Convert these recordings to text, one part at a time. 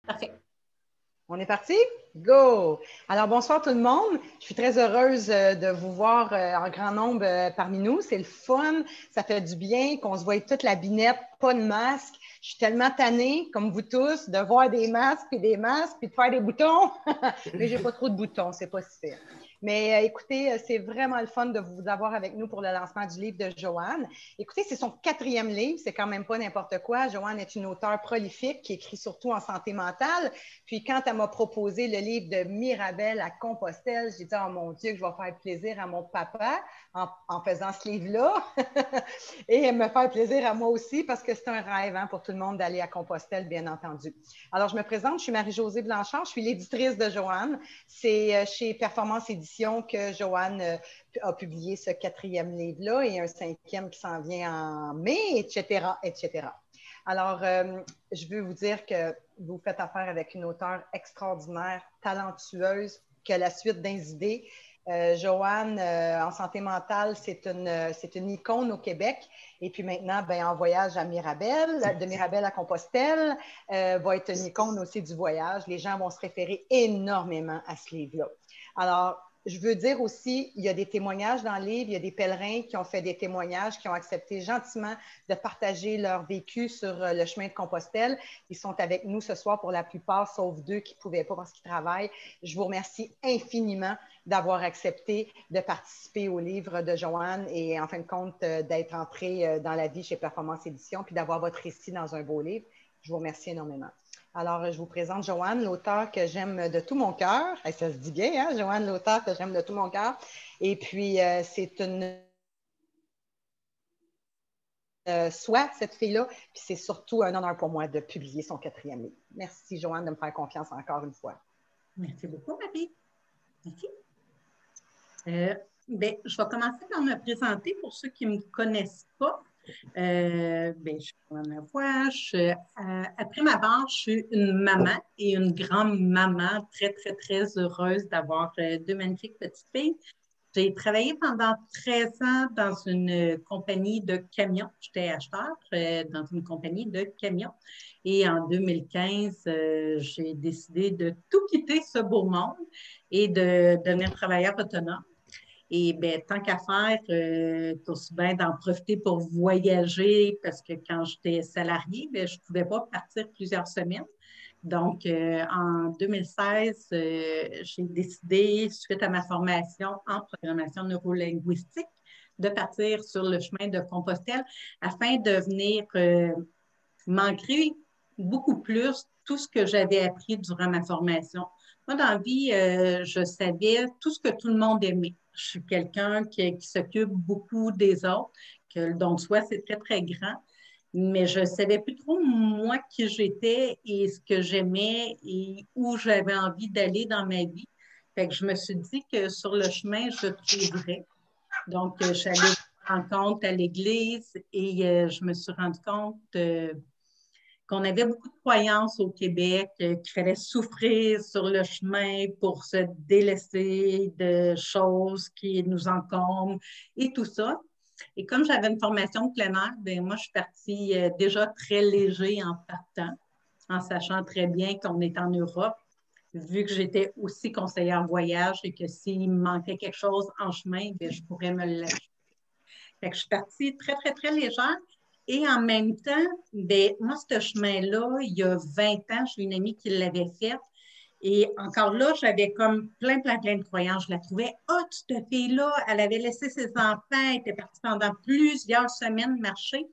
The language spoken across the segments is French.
Parfait. On est parti? Go! Alors, bonsoir tout le monde. Je suis très heureuse de vous voir en grand nombre parmi nous. C'est le fun. Ça fait du bien qu'on se voie toute la binette, pas de masque. Je suis tellement tannée, comme vous tous, de voir des masques, puis de faire des boutons. Mais j'ai pas trop de boutons, c'est pas si pire. Mais écoutez, c'est vraiment le fun de vous avoir avec nous pour le lancement du livre de Joanne. Écoutez, c'est son 4e livre, c'est quand même pas n'importe quoi. Joanne est une auteure prolifique qui écrit surtout en santé mentale. Puis quand elle m'a proposé le livre de Mirabelle à Compostelle, j'ai dit, oh mon Dieu, que je vais faire plaisir à mon papa en faisant ce livre-là. Et me faire plaisir à moi aussi parce que c'est un rêve pour tout le monde d'aller à Compostelle, bien entendu. Alors, je me présente, je suis Marie-Josée Blanchard, je suis l'éditrice de Joanne. C'est chez Performance Éditions que Joanne a publié ce 4e livre-là et un 5e qui s'en vient en mai, etc., etc. Alors, je veux vous dire que vous faites affaire avec une auteure extraordinaire, talentueuse, qui a la suite des idées. Joanne, en santé mentale, c'est une icône au Québec. Et puis maintenant, ben, en voyage à Mirabelle, de Mirabelle à Compostelle, va être une icône aussi du voyage. Les gens vont se référer énormément à ce livre-là. Alors, je veux dire aussi, il y a des témoignages dans le livre, il y a des pèlerins qui ont fait des témoignages, qui ont accepté gentiment de partager leur vécu sur le chemin de Compostelle. Ils sont avec nous ce soir pour la plupart, sauf 2 qui ne pouvaient pas parce qu'ils travaillent. Je vous remercie infiniment d'avoir accepté de participer au livre de Joanne et en fin de compte d'être entré dans la vie chez Performance Éditions puis d'avoir votre récit dans un beau livre. Je vous remercie énormément. Alors, je vous présente Joanne, l'auteure que j'aime de tout mon cœur. Ça se dit bien, hein, Joanne, l'auteure que j'aime de tout mon cœur. Et puis, c'est une soit cette fille-là, puis c'est surtout un honneur pour moi de publier son 4e livre. Merci, Joanne, de me faire confiance encore une fois. Merci beaucoup, Marie. Merci. Ben, je vais commencer par me présenter pour ceux qui ne me connaissent pas. Ben, je suis première fois. Après ma barre, je suis une maman et une grand-maman très, très, très heureuse d'avoir 2 magnifiques petites filles. J'ai travaillé pendant 13 ans dans une compagnie de camions. J'étais acheteur dans une compagnie de camions. Et en 2015, j'ai décidé de tout quitter ce beau monde et de devenir travailleur autonome. Et bien, tant qu'à faire, aussi bien d'en profiter pour voyager parce que quand j'étais salariée, bien, je ne pouvais pas partir plusieurs semaines. Donc, en 2016, j'ai décidé, suite à ma formation en programmation neurolinguistique, de partir sur le chemin de Compostelle afin de venir m'ancrer beaucoup plus tout ce que j'avais appris durant ma formation. Moi, dans la vie, je savais tout ce que tout le monde aimait. Je suis quelqu'un qui s'occupe beaucoup des autres, que le don de soi, c'est très, très grand. Mais je ne savais plus trop, moi, qui j'étais et ce que j'aimais et où j'avais envie d'aller dans ma vie. Fait que je me suis dit que sur le chemin, je trouverais. Donc, je suis allée rendre compte à l'église et je me suis rendu compte qu'on avait beaucoup de croyances au Québec, qu'il fallait souffrir sur le chemin pour se délaisser de choses qui nous encombrent et tout ça. Et comme j'avais une formation de plein air, bien, moi, je suis partie déjà très léger en partant, en sachant très bien qu'on est en Europe, vu que j'étais aussi conseillère en voyage et que s'il me manquait quelque chose en chemin, bien, je pourrais me l'acheter. Fait que je suis partie très, très, très légère. Et en même temps, bien, moi, ce chemin-là, il y a 20 ans, j'ai une amie qui l'avait fait. Et encore là, j'avais comme plein, plein, plein de croyances. Je la trouvais hot, cette fille-là. Elle avait laissé ses enfants, elle était partie pendant plusieurs semaines marcher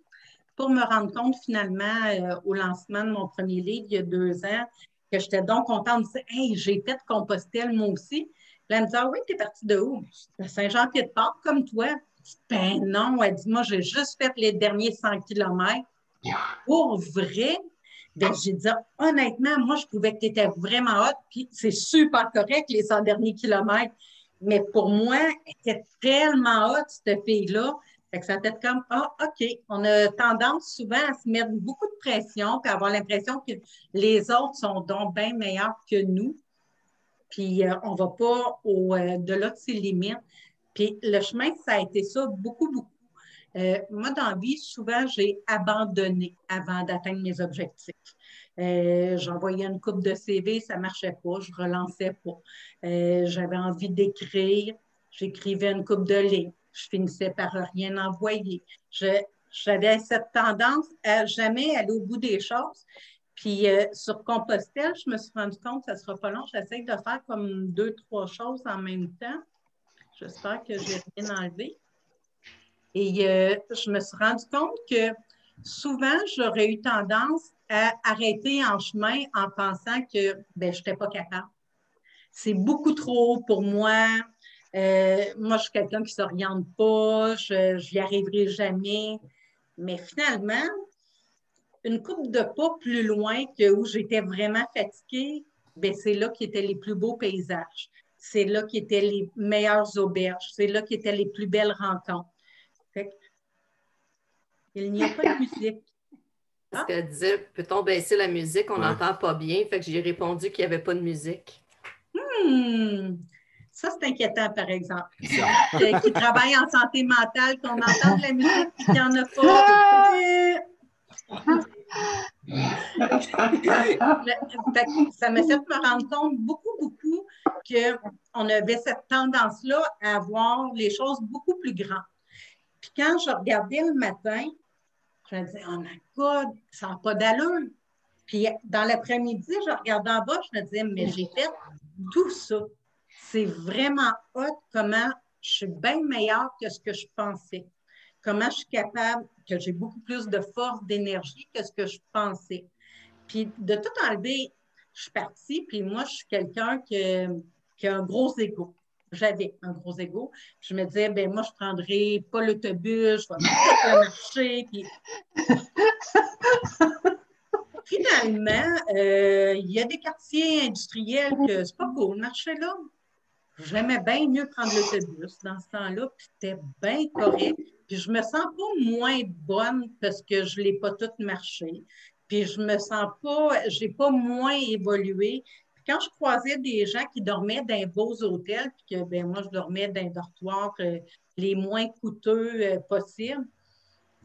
pour me rendre compte finalement au lancement de mon premier livre il y a 2 ans que j'étais donc contente de dire hey, j'ai fait Compostelle moi aussi. Puis elle me dit ah oui, t'es partie de où? De Saint-Jean-Pied-de-Port, comme toi. Ben non, elle dit moi, j'ai juste fait les derniers 100 kilomètres. Pour vrai, ben, j'ai dit, honnêtement, moi, je trouvais que tu étais vraiment hot, puis c'est super correct, les 100 derniers kilomètres. Mais pour moi, elle était tellement hot, cette fille-là. Fait que ça peut être comme, ah, OK. On a tendance souvent à se mettre beaucoup de pression, puis à avoir l'impression que les autres sont donc bien meilleurs que nous. Puis on ne va pas au-delà de ses limites. Puis le chemin, ça a été ça beaucoup, beaucoup. Moi, dans la vie, souvent, j'ai abandonné avant d'atteindre mes objectifs. J'envoyais une coupe de CV, ça ne marchait pas, je ne relançais pas. J'avais envie d'écrire, j'écrivais une coupe de lignes, je finissais par rien envoyer. J'avais cette tendance à jamais aller au bout des choses. Puis sur Compostelle, je me suis rendu compte, ça ne sera pas long, j'essaie de faire comme 2, 3 choses en même temps. J'espère que je n'ai rien enlevé. Et je me suis rendu compte que souvent, j'aurais eu tendance à arrêter en chemin en pensant que ben, je n'étais pas capable. C'est beaucoup trop pour moi. Moi, je suis quelqu'un qui ne s'oriente pas, je n'y arriverai jamais. Mais finalement, une couple de pas plus loin que où j'étais vraiment fatiguée, ben, c'est là qu'étaient les plus beaux paysages. C'est là qu'étaient les meilleures auberges. C'est là qu'étaient les plus belles rencontres. Fait que, il n'y a pas de musique. Parce qu'elle disait, peut-on baisser la musique? On n'entend pas bien. Fait que j'ai répondu qu'il n'y avait pas de musique. Ça, c'est inquiétant, par exemple. Qui travaille en santé mentale, qu'on entend de la musique et qu'il n'y en a pas. Ça m'a fait me rendre compte beaucoup qu'on avait cette tendance-là à voir les choses beaucoup plus grandes. Puis quand je regardais le matin, je me disais, oh my God, ça n'a pas d'allure. Puis dans l'après-midi, je regardais en bas, je me disais, mais j'ai fait tout ça. C'est vraiment hot comment je suis bien meilleure que ce que je pensais. Comment je suis capable, que j'ai beaucoup plus de force, d'énergie que ce que je pensais. Puis de tout enlever, je suis partie, puis moi, je suis quelqu'un qui a un gros ego. J'avais un gros ego. Je me disais, ben moi, je ne prendrai pas l'autobus, je vais tout le marché. Puis... Finalement, il y a des quartiers industriels que c'est pas cool, le marché là. J'aimais bien mieux prendre l'autobus dans ce temps-là, puis c'était bien correct. Puis je me sens pas moins bonne parce que je l'ai pas tout marché. Puis je me sens pas, j'ai pas moins évolué. Puis quand je croisais des gens qui dormaient dans beaux hôtels, puis que ben moi je dormais dans un dortoir les moins coûteux possibles,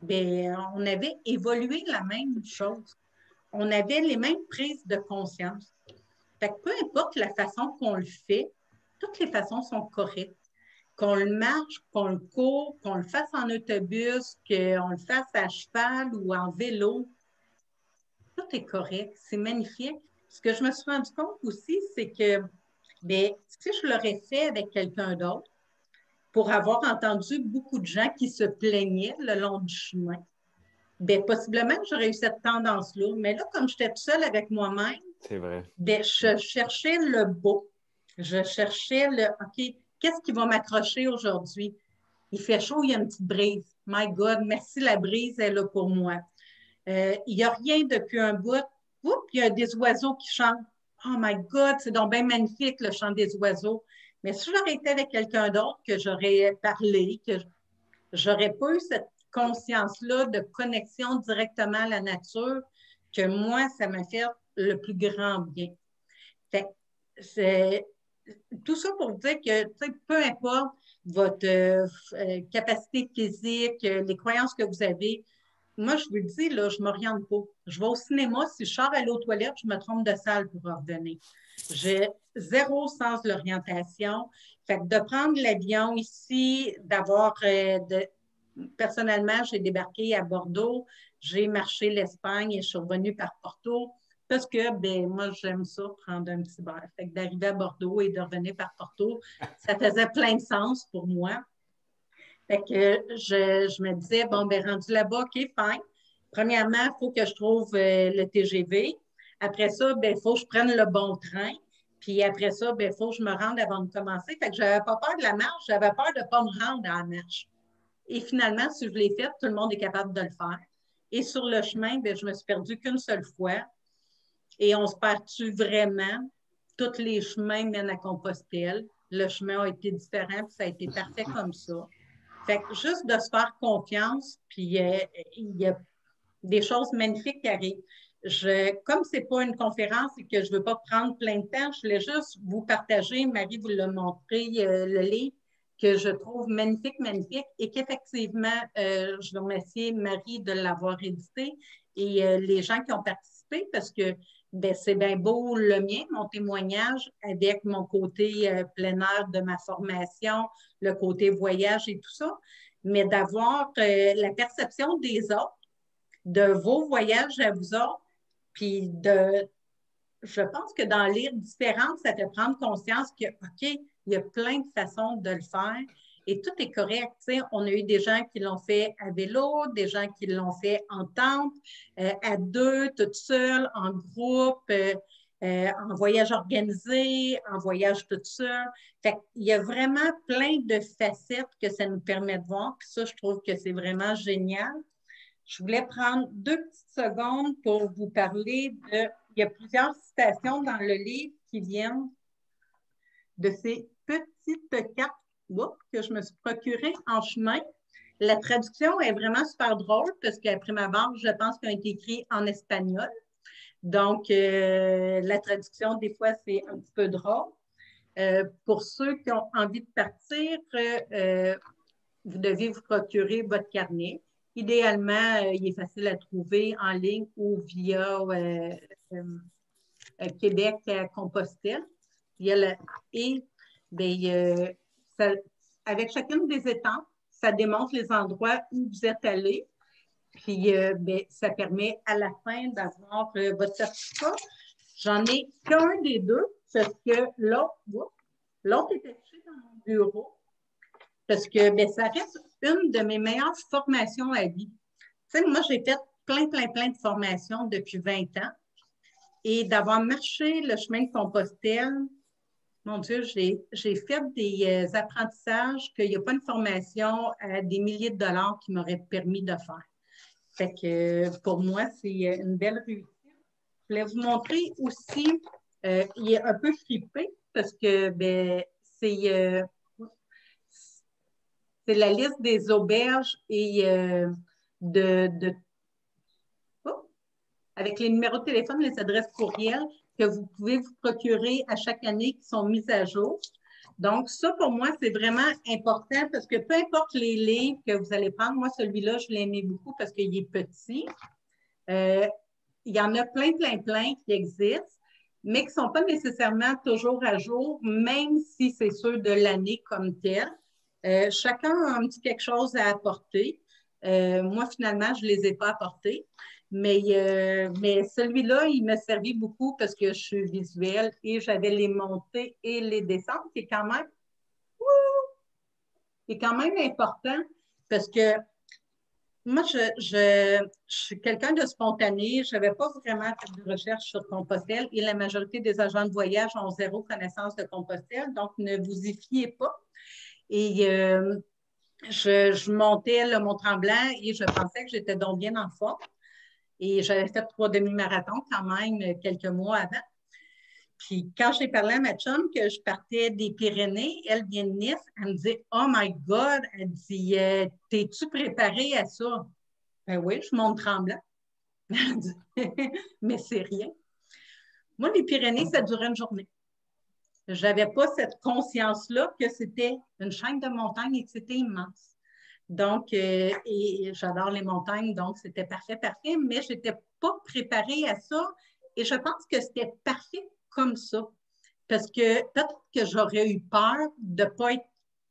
ben on avait évolué la même chose. On avait les mêmes prises de conscience. Fait que peu importe la façon qu'on le fait, toutes les façons sont correctes. Qu'on le marche, qu'on le court, qu'on le fasse en autobus, qu'on le fasse à cheval ou en vélo, tout est correct. C'est magnifique. Ce que je me suis rendu compte aussi, c'est que bien, si je l'aurais fait avec quelqu'un d'autre, pour avoir entendu beaucoup de gens qui se plaignaient le long du chemin, bien, possiblement que j'aurais eu cette tendance-là. Mais là, comme j'étais toute seule avec moi-même, c'est vrai. bien, je cherchais le beau. Je cherchais le OK, qu'est-ce qui va m'accrocher aujourd'hui? Il fait chaud, il y a une petite brise. My God, merci, la brise est là pour moi. Il n'y a rien depuis un bout. Oups, il y a des oiseaux qui chantent. Oh my God, c'est donc bien magnifique le chant des oiseaux. Mais si j'aurais été avec quelqu'un d'autre, que j'aurais parlé, que j'aurais pas eu cette conscience-là de connexion directement à la nature, que moi, ça m'a fait le plus grand bien. Fait c'est tout ça pour dire que peu importe votre capacité physique, les croyances que vous avez, moi, je vous le dis, là, je ne m'oriente pas. Je vais au cinéma, si je sors à l'eau toilette, je me trompe de salle pour revenir. J'ai zéro sens de l'orientation. Fait que de prendre l'avion ici, personnellement, j'ai débarqué à Bordeaux, j'ai marché l'Espagne et je suis revenue par Porto. Parce que, ben, moi, j'aime ça, prendre un petit verre. Fait que d'arriver à Bordeaux et de revenir par Porto, ça faisait plein de sens pour moi. Fait que je me disais, bon, ben, rendu là-bas, OK, fine. Premièrement, il faut que je trouve le TGV. Après ça, ben, il faut que je prenne le bon train. Puis après ça, ben, il faut que je me rende avant de commencer. Fait que je n'avais pas peur de la marche, j'avais peur de ne pas me rendre à la marche. Et finalement, si je l'ai fait, tout le monde est capable de le faire. Et sur le chemin, ben, je me suis perdue qu'une seule fois. Et on se perd-tu vraiment? Tous les chemins mènent à Compostelle. Le chemin a été différent, puis ça a été parfait comme ça. Fait que juste de se faire confiance, puis il y a des choses magnifiques qui arrivent. Comme ce n'est pas une conférence et que je ne veux pas prendre plein de temps, je voulais juste vous partager, Marie vous l'a montré, le livre que je trouve magnifique, magnifique, et qu'effectivement, je veux remercier Marie de l'avoir édité et les gens qui ont participé participer parce que ben, c'est bien beau le mien, mon témoignage, avec mon côté plein air de ma formation, le côté voyage et tout ça, mais d'avoir la perception des autres, de vos voyages à vous autres, puis je pense que d'en lire différentes, ça fait prendre conscience que, OK, il y a plein de façons de le faire et tout est correct. Tu sais, on a eu des gens qui l'ont fait à vélo, des gens qui l'ont fait en tente, à deux, toute seule, en groupe, en voyage organisé, en voyage toute seule. Fait qu'il y a vraiment plein de facettes que ça nous permet de voir. Puis ça, je trouve que c'est vraiment génial. Je voulais prendre 2 petites secondes pour vous parler de... Il y a plusieurs citations dans le livre qui viennent de ces petites cartes que je me suis procurées en chemin. La traduction est vraiment super drôle parce qu'après ma barre, je pense qu'elle a été écrite en espagnol. Donc, la traduction, des fois, c'est un petit peu drôle. Pour ceux qui ont envie de partir, vous devez vous procurer votre carnet. Idéalement, il est facile à trouver en ligne ou via Québec à Compostelle. Et bien, avec chacune des étapes, ça démontre les endroits où vous êtes allé. Puis, bien, ça permet à la fin d'avoir votre certificat. J'en ai qu'un des deux parce que l'autre était touché dans mon bureau. Parce que bien, ça reste une de mes meilleures formations à vie. Tu sais, moi, j'ai fait plein de formations depuis 20 ans. Et d'avoir marché le chemin de Compostelle, mon Dieu, j'ai fait des apprentissages qu'il n'y a pas une formation à des milliers de dollars qui m'aurait permis de faire. Fait que pour moi, c'est une belle réussite. Je voulais vous montrer aussi, il est un peu flippé parce que ben, c'est la liste des auberges et avec les numéros de téléphone, les adresses courriels que vous pouvez vous procurer à chaque année qui sont mises à jour. Donc, ça, pour moi, c'est vraiment important parce que peu importe les livres que vous allez prendre, moi, celui-là, je l'aimais beaucoup parce qu'il est petit. Il y en a plein qui existent, mais qui ne sont pas nécessairement toujours à jour, même si c'est ceux de l'année comme tel. Chacun a un petit quelque chose à apporter. Moi, finalement, je ne les ai pas apportés. Mais celui-là, il m'a servi beaucoup parce que je suis visuelle et j'avais les montées et les descentes, qui est quand même important parce que moi, je suis quelqu'un de spontané. Je n'avais pas vraiment fait de recherche sur Compostelle et la majorité des agents de voyage ont zéro connaissance de Compostelle, donc ne vous y fiez pas. Et je montais le Mont-Tremblant et je pensais que j'étais donc bien en forme. Et j'avais fait 3 demi-marathons quand même quelques mois avant. Puis quand j'ai parlé à ma chum que je partais des Pyrénées, elle vient de Nice, elle me dit « Oh my God! » Elle dit « T'es-tu préparée à ça? » Ben oui, je monte tremblant. Elle dit « Mais c'est rien. » Moi, les Pyrénées, ça durait une journée. Je n'avais pas cette conscience-là que c'était une chaîne de montagnes et que c'était immense. Donc, et j'adore les montagnes, donc c'était parfait, mais je n'étais pas préparée à ça et je pense que c'était parfait comme ça. Parce que peut-être que j'aurais eu peur de ne pas être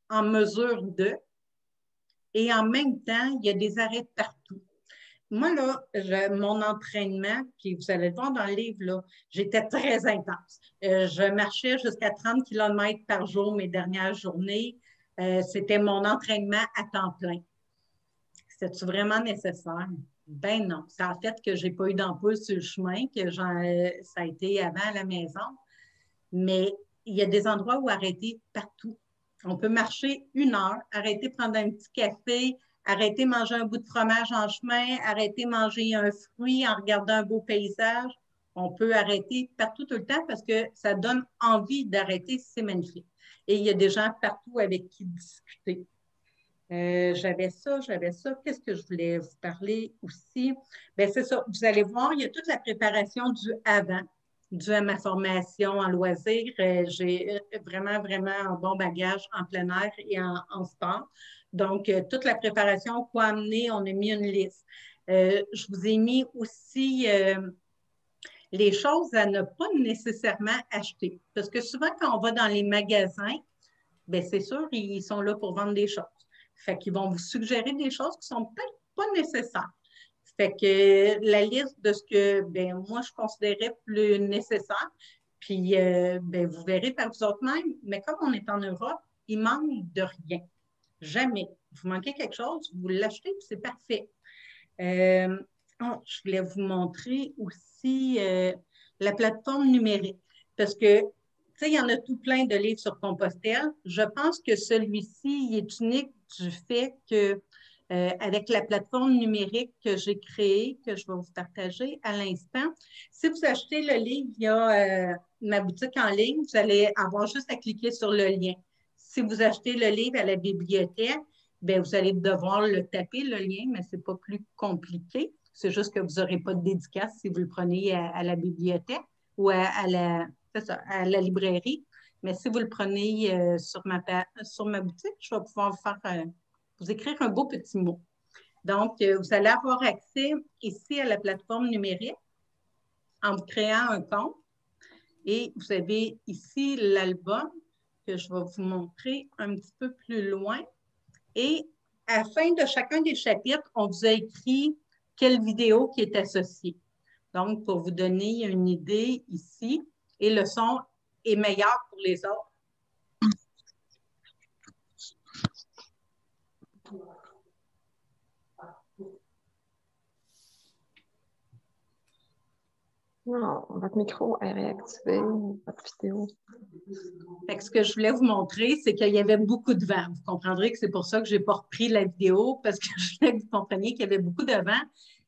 en mesure de, et en même temps, il y a des arrêts partout. Moi, là, mon entraînement, puis vous allez le voir dans le livre, là, j'étais très intense. Je marchais jusqu'à 30 km par jour mes dernières journées. C'était mon entraînement à temps plein. C'est-tu vraiment nécessaire? Ben non. Ça a fait que je n'ai pas eu d'ampoule sur le chemin, que ça a été avant à la maison. Mais il y a des endroits où arrêter partout. On peut marcher 1 heure, arrêter prendre un petit café, arrêter manger un bout de fromage en chemin, arrêter manger un fruit en regardant un beau paysage. On peut arrêter partout tout le temps parce que ça donne envie d'arrêter si c'est magnifique. Et il y a des gens partout avec qui discuter. J'avais ça. Qu'est-ce que je voulais vous parler aussi? Bien, c'est ça. Vous allez voir, il y a toute la préparation du avant, dû à ma formation en loisirs. J'ai vraiment un bon bagage en plein air et en sport. Donc, toute la préparation, quoi amener, on a mis une liste. Je vous ai mis aussi les choses à ne pas nécessairement acheter. Parce que souvent, quand on va dans les magasins, bien, c'est sûr, ils sont là pour vendre des choses. Fait qu'ils vont vous suggérer des choses qui sont peut-être pas nécessaires. Fait que la liste de ce que ben, moi, je considérais plus nécessaire, puis ben, vous verrez par vous autres même, mais comme on est en Europe, il manque de rien. Jamais. Vous manquez quelque chose, vous l'achetez, puis c'est parfait. Je voulais vous montrer aussi la plateforme numérique. Parce que, tu sais, il y en a tout plein de livres sur Compostelle. Je pense que celui-ci, il est unique du fait que, avec la plateforme numérique que j'ai créée, que je vais vous partager à l'instant, si vous achetez le livre via ma boutique en ligne, vous allez avoir juste à cliquer sur le lien. Si vous achetez le livre à la bibliothèque, bien, vous allez devoir le taper, le lien, mais ce n'est pas plus compliqué. C'est juste que vous n'aurez pas de dédicace si vous le prenez à la bibliothèque ou à la librairie. Mais si vous le prenez sur ma boutique, je vais pouvoir vous écrire un beau petit mot. Donc, vous allez avoir accès ici à la plateforme numérique en vous créant un compte. Et vous avez ici l'album que je vais vous montrer un petit peu plus loin. Et à la fin de chacun des chapitres, on vous a écrit quelle vidéo qui est associée. Donc, pour vous donner une idée ici, et le son est meilleur pour les autres. Non, votre micro est réactivé, votre vidéo. Fait que ce que je voulais vous montrer, c'est qu'il y avait beaucoup de vent. Vous comprendrez que c'est pour ça que je n'ai pas repris la vidéo, parce que je voulais que vous compreniez qu'il y avait beaucoup de vent.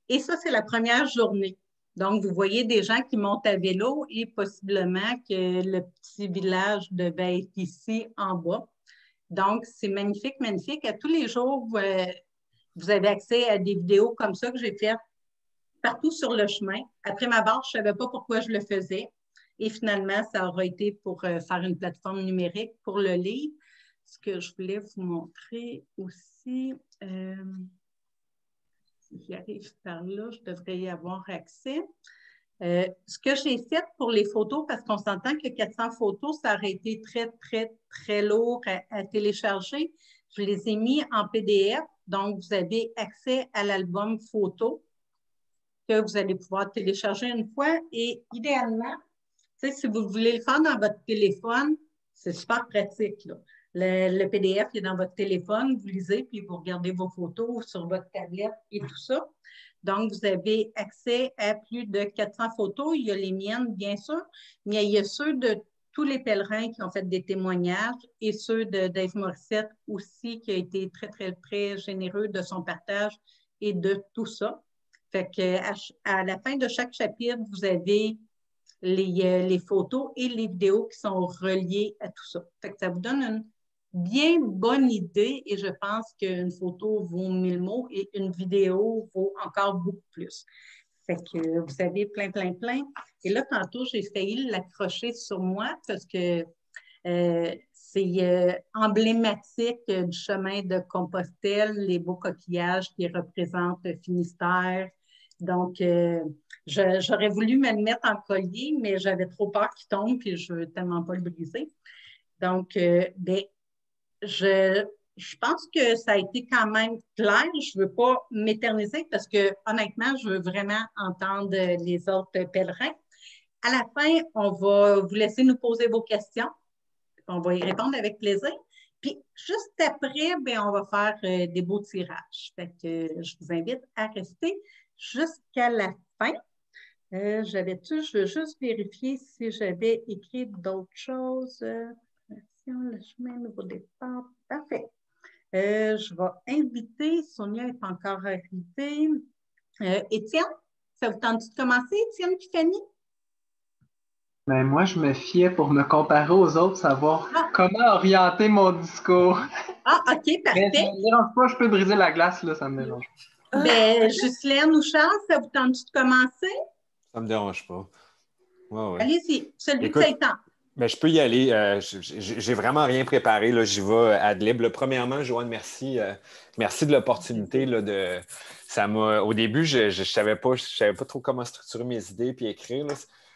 Et ça, c'est la première journée. Donc, vous voyez des gens qui montent à vélo et possiblement que le petit village devait être ici en bas. Donc, c'est magnifique, magnifique. À tous les jours, vous avez accès à des vidéos comme ça que j'ai faites partout sur le chemin. Après ma barre, je ne savais pas pourquoi je le faisais. Et finalement, ça aura été pour faire une plateforme numérique pour le livre. Ce que je voulais vous montrer aussi, si j'y arrive par là, je devrais y avoir accès. Ce que j'ai fait pour les photos, parce qu'on s'entend que 400 photos, ça aurait été très, très, très lourd à télécharger. Je les ai mis en PDF. Donc, vous avez accès à l'album photo que vous allez pouvoir télécharger une fois. Et idéalement, si vous voulez le faire dans votre téléphone, c'est super pratique, là. Le PDF est dans votre téléphone, vous lisez, puis vous regardez vos photos sur votre tablette et tout ça. Donc, vous avez accès à plus de 400 photos. Il y a les miennes, bien sûr, mais il y a ceux de tous les pèlerins qui ont fait des témoignages et ceux de Dave Morissette aussi, qui a été très, très, très généreux de son partage et de tout ça. Fait qu'à la fin de chaque chapitre, vous avez les photos et les vidéos qui sont reliées à tout ça. Fait que ça vous donne une bien bonne idée et je pense qu'une photo vaut 1000 mots et une vidéo vaut encore beaucoup plus. Fait que vous avez plein, plein, plein. Et là, tantôt, j'ai failli l'accrocher sur moi parce que c'est emblématique du chemin de Compostelle, les beaux coquillages qui représentent Finistère. Donc, j'aurais voulu me le mettre en collier, mais j'avais trop peur qu'il tombe, puis je ne veux tellement pas le briser. Donc, ben, je pense que ça a été quand même clair. Je ne veux pas m'éterniser parce que, honnêtement, je veux vraiment entendre les autres pèlerins. À la fin, on va vous laisser nous poser vos questions. On va y répondre avec plaisir. Puis, juste après, ben, on va faire des beaux tirages. Fait que je vous invite à rester jusqu'à la fin. Je veux juste vérifier si j'avais écrit d'autres choses. Le chemin, nouveau départ. Parfait. Je vais inviter, Sonia n'est pas encore arrivée. Étienne, ça vous tente de commencer, Étienne Pifani? Ben, moi, je me fiais pour me comparer aux autres, savoir comment orienter mon discours. Ah, OK, parfait. Mais ça me dérange pas, je peux briser la glace, là, ça me dérange. Ben, Ghislaine ou Charles, ça vous tente de commencer? Ça me dérange pas. Ouais. Allez-y, celui que ça tente. Ben, je peux y aller. J'ai vraiment rien préparé. J'y vais ad lib. Premièrement, Joanne, merci. Merci de l'opportunité Au début, je savais pas trop comment structurer mes idées puis écrire, là.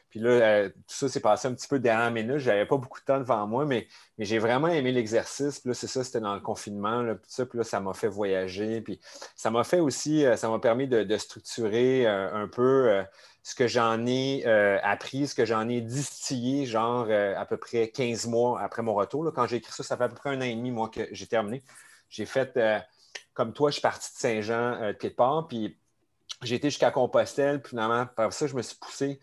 Puis là, tout ça s'est passé un petit peu dernière minute. Je n'avais pas beaucoup de temps devant moi, mais j'ai vraiment aimé l'exercice. Puis là, c'est ça, c'était dans le confinement. Là, puis là, ça m'a fait voyager. Puis ça m'a fait aussi, ça m'a permis de structurer un peu ce que j'en ai appris, ce que j'en ai distillé, genre à peu près 15 mois après mon retour. Là. Quand j'ai écrit ça, ça fait à peu près 1 an et demi, moi, que j'ai terminé. J'ai fait, comme toi, je suis parti de Saint-Jean, de Pied-de-Port, puis j'ai été jusqu'à Compostelle. Puis finalement, par ça, je me suis poussé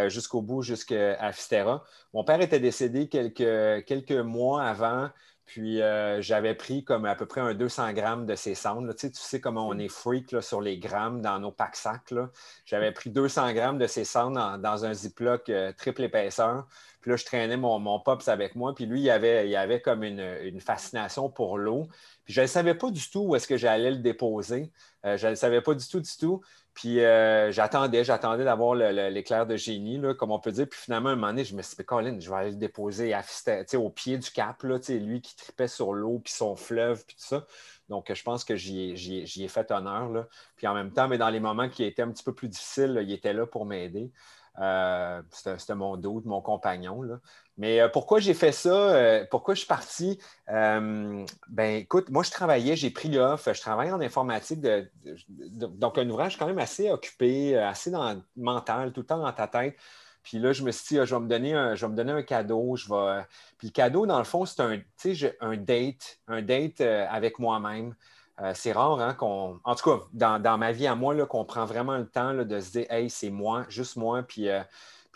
jusqu'au bout, jusqu'à Fisterra. Mon père était décédé quelques mois avant, puis j'avais pris comme à peu près un 200 grammes de ses cendres. Là. Tu sais comment on est freak là, sur les grammes dans nos packs-sacs. J'avais pris 200 grammes de ses cendres dans un Ziploc triple épaisseur. Puis là, je traînais mon pops avec moi. Puis lui, il avait comme une fascination pour l'eau. Puis je ne savais pas du tout où est-ce que j'allais le déposer. Je ne le savais pas du tout. Puis j'attendais d'avoir l'éclair de génie, là, comme on peut dire. Puis finalement, un moment donné, je me suis dit, Colin, je vais aller le déposer au pied du cap, là, lui qui tripait sur l'eau, puis son fleuve, puis tout ça. Donc, je pense que j'y ai fait honneur. Là. Puis en même temps, mais dans les moments qui étaient un petit peu plus difficiles, là, il était là pour m'aider. C'était mon dude, mon compagnon. Là. Mais pourquoi j'ai fait ça? Pourquoi je suis parti? Écoute, moi, je travaillais, j'ai pris l'offre, je travaille en informatique, donc un ouvrage quand même assez occupé, assez dans le mental, tout le temps dans ta tête. Puis là, je me suis dit, je vais me donner un cadeau. Puis le cadeau, dans le fond, c'est un date avec moi-même. C'est rare hein, en tout cas, dans ma vie à moi, là, qu'on prend vraiment le temps là, de se dire, hey, c'est moi, juste moi. Puis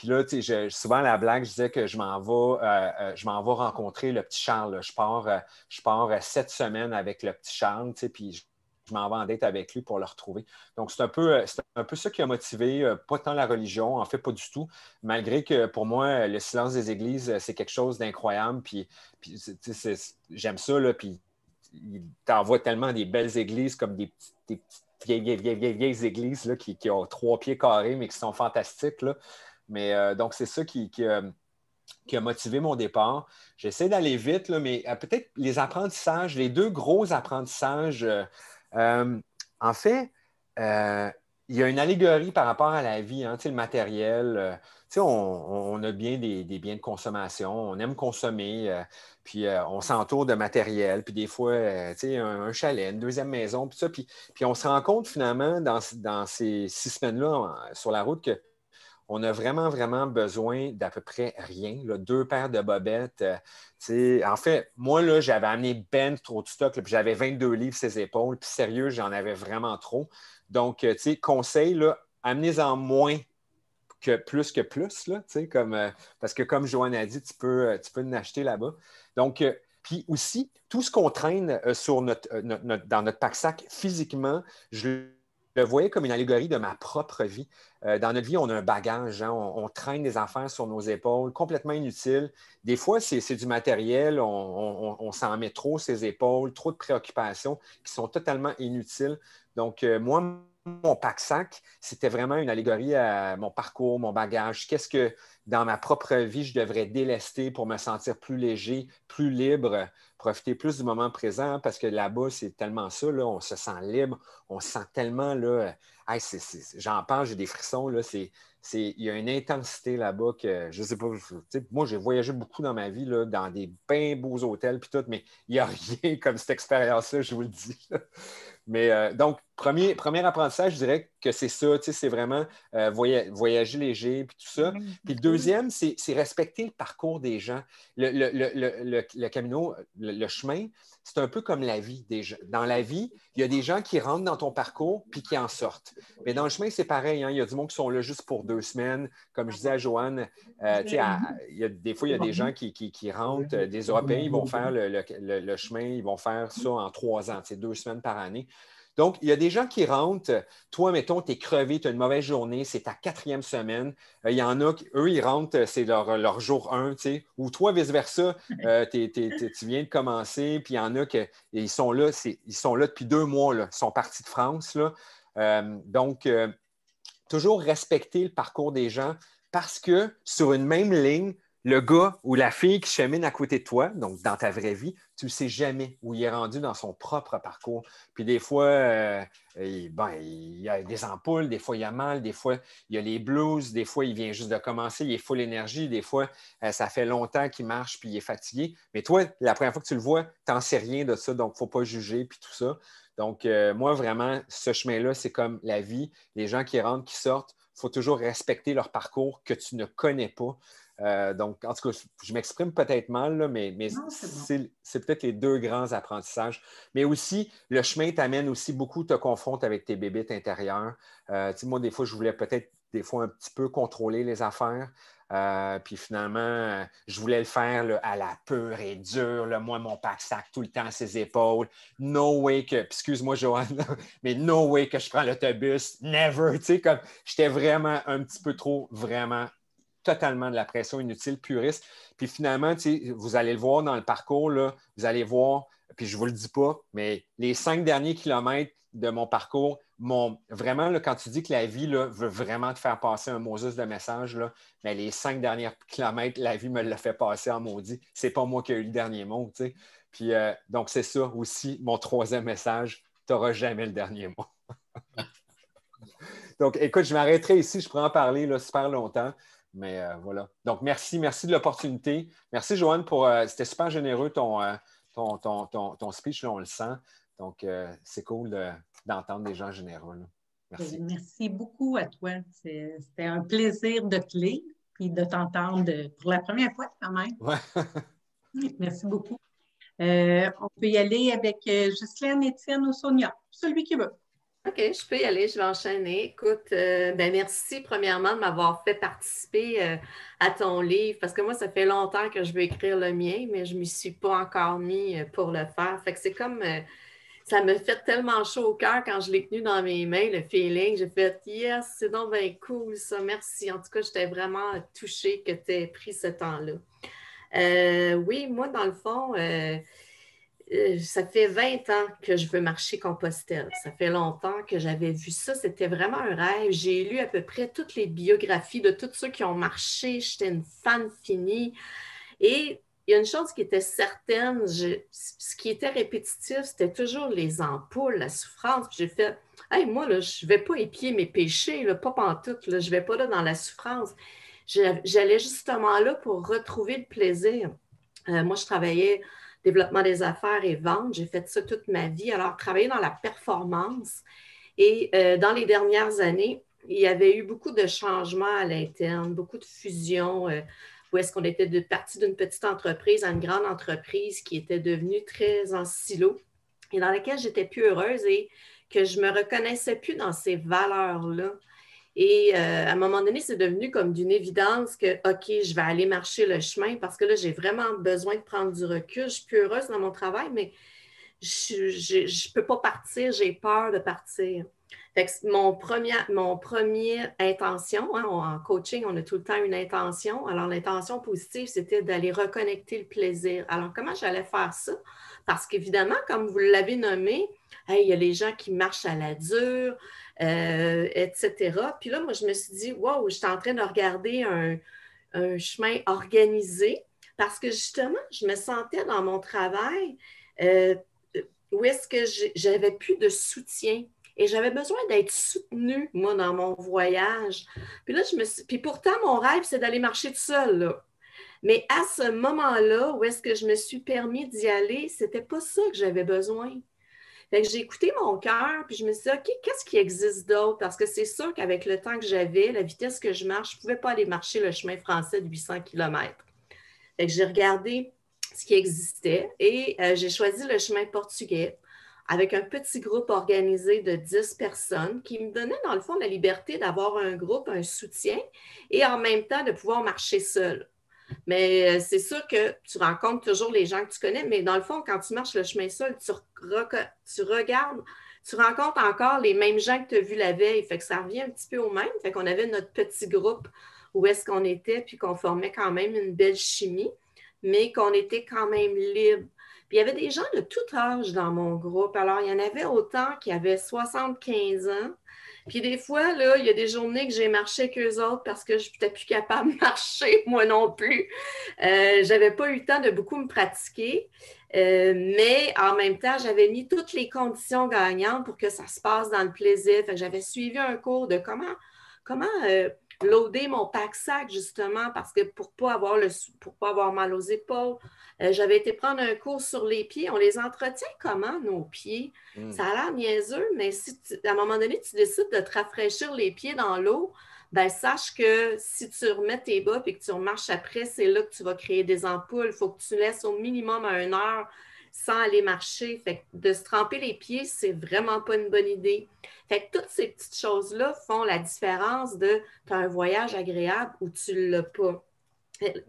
là, souvent à la blague, je disais que je m'en vais rencontrer le petit Charles. Là. Je pars 7 semaines avec le petit Charles, puis je m'en vais en date avec lui pour le retrouver. Donc, c'est un peu ça qui a motivé, pas tant la religion, en fait, pas du tout, malgré que pour moi, le silence des églises, c'est quelque chose d'incroyable. Puis j'aime ça, là, puis il t'envoie tellement des belles églises comme des petites vieilles églises là, qui ont 3 pieds carrés, mais qui sont fantastiques. Là. Mais donc, c'est ça qui a motivé mon départ. J'essaie d'aller vite, là, mais peut-être les apprentissages, les 2 gros apprentissages. En fait, il y a une allégorie par rapport à la vie, hein, le matériel. On a bien des biens de consommation, on aime consommer, puis on s'entoure de matériel, puis des fois, un chalet, une deuxième maison, puis ça. Puis on se rend compte finalement dans ces 6 semaines-là sur la route que on a vraiment, vraiment besoin d'à peu près rien. Là, 2 paires de bobettes. En fait, moi, là, j'avais amené ben trop de stock. Là, puis j'avais 22 livres sur ses épaules. Puis sérieux, j'en avais vraiment trop. Donc, conseil, là, amenez-en moins que plus. Là, parce que comme Joanne a dit, tu peux en acheter là-bas. Donc, puis aussi, tout ce qu'on traîne dans notre pack-sac physiquement, je le voyais comme une allégorie de ma propre vie. Dans notre vie, on a un bagage, hein, on traîne des affaires sur nos épaules, complètement inutiles. Des fois, c'est du matériel, on s'en met trop sur ses épaules, trop de préoccupations qui sont totalement inutiles. Donc, moi, mon pack-sac, c'était vraiment une allégorie à mon parcours, mon bagage. Qu'est-ce que dans ma propre vie, je devrais délester pour me sentir plus léger, plus libre, profiter plus du moment présent, parce que là-bas, c'est tellement ça, là, on se sent libre, on se sent tellement, là, hey, j'en parle, j'ai des frissons, là, il y a une intensité là-bas que, je ne sais pas, moi, j'ai voyagé beaucoup dans ma vie, là, dans des bien beaux hôtels, puis tout, mais il n'y a rien comme cette expérience-là, je vous le dis. Là. Mais donc, premier apprentissage, je dirais que c'est ça, c'est vraiment voyager léger, puis tout ça. Puis le deuxième, c'est respecter le parcours des gens. Le Camino, le chemin, c'est un peu comme la vie des gens. Dans la vie, il y a des gens qui rentrent dans ton parcours puis qui en sortent. Mais dans le chemin, c'est pareil. Hein? Il y a du monde qui sont là juste pour 2 semaines. Comme je disais à Joanne, des fois, il y a des gens qui rentrent, des Européens, ils vont faire le chemin, ils vont faire ça en 3 ans, 2 semaines par année. Donc, il y a des gens qui rentrent. Toi, mettons, tu es crevé, tu as une mauvaise journée, c'est ta 4e semaine. Il y en a, eux, ils rentrent, c'est leur jour 1, tu sais. Ou toi, vice-versa, tu viens de commencer, puis il y en a qui sont là, ils sont là depuis 2 mois, là. Ils sont partis de France, là. Donc, toujours respecter le parcours des gens parce que sur une même ligne, le gars ou la fille qui chemine à côté de toi, donc dans ta vraie vie, tu ne sais jamais où il est rendu dans son propre parcours. Puis des fois, il y a des ampoules, des fois il y a mal, des fois il y a les blues, des fois il vient juste de commencer, il est full énergie, des fois ça fait longtemps qu'il marche puis il est fatigué. Mais toi, la première fois que tu le vois, tu n'en sais rien de ça, donc il ne faut pas juger puis tout ça. Donc, moi, vraiment, ce chemin-là, c'est comme la vie. Les gens qui rentrent, qui sortent, il faut toujours respecter leur parcours que tu ne connais pas. Donc, en tout cas, je m'exprime peut-être mal, là, mais Non, c'est bon. c'est peut-être les deux grands apprentissages. Mais aussi, le chemin t'amène aussi beaucoup, te confronte avec tes bébites intérieures. Tu sais, moi, des fois, je voulais peut-être des fois un petit peu contrôler les affaires. Puis finalement, je voulais le faire là, à la pure et dure. Là, moi, mon pack-sac tout le temps à ses épaules. No way que, excuse-moi, Joanne, mais no way que je prends l'autobus. Never. Tu sais, comme j'étais vraiment un petit peu trop, vraiment totalement de la pression inutile, puriste. Puis finalement, vous allez le voir dans le parcours, là, vous allez voir, puis je ne vous le dis pas, mais les 5 derniers kilomètres de mon parcours, vraiment, là, quand tu dis que la vie là, veut vraiment te faire passer un Moses de message, là, mais les 5 derniers kilomètres, la vie me l'a fait passer en maudit. C'est pas moi qui ai eu le dernier mot. Tu sais. Puis donc, c'est ça aussi, mon troisième message, tu n'auras jamais le dernier mot. Donc, écoute, je m'arrêterai ici, je pourrais en parler là, super longtemps. Mais voilà. Donc, merci de l'opportunité. Merci, Joanne, c'était super généreux ton speech, là, on le sent. Donc, c'est cool d'entendre des gens généreux. Là. Merci. Merci beaucoup à toi. C'était un plaisir de te lire et de t'entendre pour la première fois quand même. Ouais. Merci beaucoup. On peut y aller avec Ghislaine, Étienne ou Sonia, celui qui veut. OK, je peux y aller, je vais enchaîner. Écoute, merci premièrement de m'avoir fait participer à ton livre, parce que moi, ça fait longtemps que je veux écrire le mien, mais je ne m'y suis pas encore mis pour le faire. Fait que c'est comme, ça me fait tellement chaud au cœur quand je l'ai tenu dans mes mains, le feeling. J'ai fait, yes, c'est donc bien cool ça, merci. En tout cas, j'étais vraiment touchée que tu aies pris ce temps-là. Oui, moi, dans le fond, ça fait 20 ans que je veux marcher Compostelle. Ça fait longtemps que j'avais vu ça. C'était vraiment un rêve. J'ai lu à peu près toutes les biographies de tous ceux qui ont marché. J'étais une fan finie. Et il y a une chose qui était certaine, ce qui était répétitif, c'était toujours les ampoules, la souffrance. Puis j'ai fait, hey, moi, là, je ne vais pas épier mes péchés, là, pas pantoute, là, je ne vais pas là dans la souffrance. J'allais justement là pour retrouver le plaisir. Moi, je travaillais développement des affaires et vente. J'ai fait ça toute ma vie. Alors, travailler dans la performance. Et dans les dernières années, il y avait eu beaucoup de changements à l'interne, beaucoup de fusions, où est-ce qu'on était parti d'une petite entreprise à une grande entreprise qui était devenue très en silo et dans laquelle j'étais plus heureuse et que je me reconnaissais plus dans ces valeurs-là. Et à un moment donné, c'est devenu comme d'une évidence que, OK, je vais aller marcher le chemin parce que là, j'ai vraiment besoin de prendre du recul. Je suis plus heureuse dans mon travail, mais je ne peux pas partir, j'ai peur de partir. Fait que mon première intention, hein, en coaching, on a tout le temps une intention. Alors, l'intention positive, c'était d'aller reconnecter le plaisir. Alors, comment j'allais faire ça? Parce qu'évidemment, comme vous l'avez nommé, hey, il y a les gens qui marchent à la dure, etc. Puis là, moi, je me suis dit, wow, je suis en train de regarder un chemin organisé parce que justement, je me sentais dans mon travail où est-ce que j'avais plus de soutien. Et j'avais besoin d'être soutenue, moi, dans mon voyage. Puis là, puis pourtant, mon rêve, c'est d'aller marcher tout seul, là. Mais à ce moment-là, où est-ce que je me suis permis d'y aller, c'était pas ça que j'avais besoin. Fait que j'ai écouté mon cœur, puis je me suis dit, OK, qu'est-ce qui existe d'autre? Parce que c'est sûr qu'avec le temps que j'avais, la vitesse que je marche, je ne pouvais pas aller marcher le chemin français de 800 km. Fait que j'ai regardé ce qui existait et j'ai choisi le chemin portugais avec un petit groupe organisé de 10 personnes qui me donnait, dans le fond, la liberté d'avoir un groupe, un soutien et en même temps de pouvoir marcher seul. Mais c'est sûr que tu rencontres toujours les gens que tu connais, mais dans le fond, quand tu marches le chemin seul, tu regardes, tu rencontres encore les mêmes gens que tu as vus la veille. Fait que ça revient un petit peu au même. Fait qu'on avait notre petit groupe où est-ce qu'on était, puis qu'on formait quand même une belle chimie, mais qu'on était quand même libre. Puis il y avait des gens de tout âge dans mon groupe. Alors, il y en avait autant qui avaient 75 ans Puis des fois, là, il y a des journées que j'ai marché avec eux autres parce que je n'étais plus capable de marcher, moi non plus. Je n'avais pas eu le temps de beaucoup me pratiquer, mais en même temps, j'avais mis toutes les conditions gagnantes pour que ça se passe dans le plaisir. Fait que j'avais suivi un cours de comment loader mon pack-sac, justement, parce que pour pas avoir mal aux épaules. J'avais été prendre un cours sur les pieds. On les entretient comment, nos pieds? Ça a l'air niaiseux, mais si à un moment donné, tu décides de te rafraîchir les pieds dans l'eau, ben sache que si tu remets tes bas et que tu remarches après, c'est là que tu vas créer des ampoules. Il faut que tu laisses au minimum 1 heure sans aller marcher. Fait que de se tremper les pieds, c'est vraiment pas une bonne idée. Fait que toutes ces petites choses-là font la différence de tu as un voyage agréable ou tu ne l'as pas.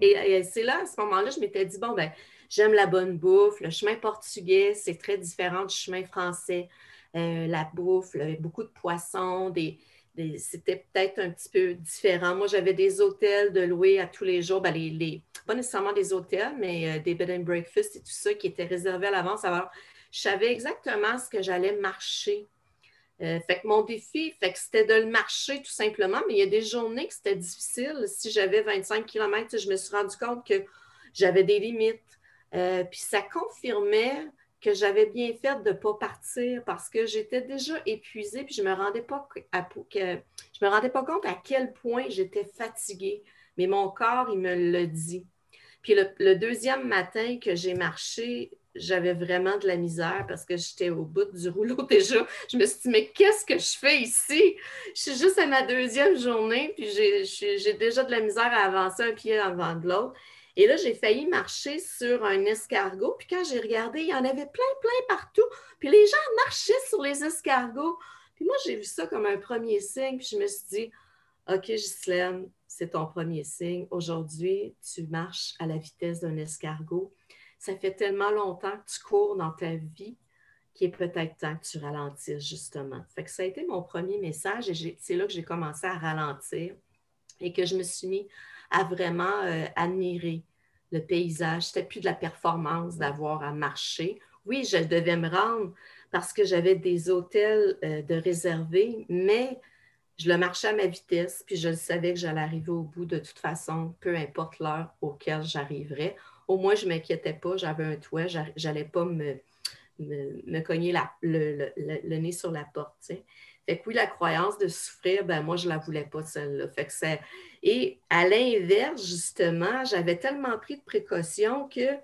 Et c'est là, à ce moment-là, je m'étais dit, bon, ben, j'aime la bonne bouffe. Le chemin portugais, c'est très différent du chemin français. La bouffe, là, beaucoup de poissons, c'était peut-être un petit peu différent. Moi, j'avais des hôtels de louer à tous les jours. Ben, pas nécessairement des hôtels, mais des bed and breakfast et tout ça qui étaient réservés à l'avance. Alors, je savais exactement ce que j'allais marcher. Fait que mon défi, fait que c'était de le marcher tout simplement, mais il y a des journées que c'était difficile. Si j'avais 25 km, je me suis rendu compte que j'avais des limites. Puis ça confirmait que j'avais bien fait de ne pas partir parce que j'étais déjà épuisée, puis je ne me rendais pas compte à quel point j'étais fatiguée. Mais mon corps, il me le dit. Puis le deuxième matin que j'ai marché, j'avais vraiment de la misère parce que j'étais au bout du rouleau déjà. Je me suis dit, mais qu'est-ce que je fais ici? Je suis juste à ma deuxième journée, puis j'ai déjà de la misère à avancer un pied avant de l'autre. Et là, j'ai failli marcher sur un escargot. Puis quand j'ai regardé, il y en avait plein partout. Puis les gens marchaient sur les escargots. Puis moi, j'ai vu ça comme un premier signe. Puis je me suis dit, OK, Ghislaine, c'est ton premier signe. Aujourd'hui, tu marches à la vitesse d'un escargot. Ça fait tellement longtemps que tu cours dans ta vie qu'il est peut-être temps que tu ralentisses, justement. Fait que ça a été mon premier message et c'est là que j'ai commencé à ralentir et que je me suis mis à vraiment admirer le paysage. C'était plus de la performance d'avoir à marcher. Oui, je devais me rendre parce que j'avais des hôtels de réservés, mais je le marchais à ma vitesse, puis je savais que j'allais arriver au bout de toute façon, peu importe l'heure auquel j'arriverais. Au moins, je ne m'inquiétais pas, j'avais un toit, je n'allais pas me cogner le nez sur la porte. T'sais. Fait que oui, la croyance de souffrir, ben moi, je ne la voulais pas, celle-là. Fait que Et à l'inverse, justement, j'avais tellement pris de précautions que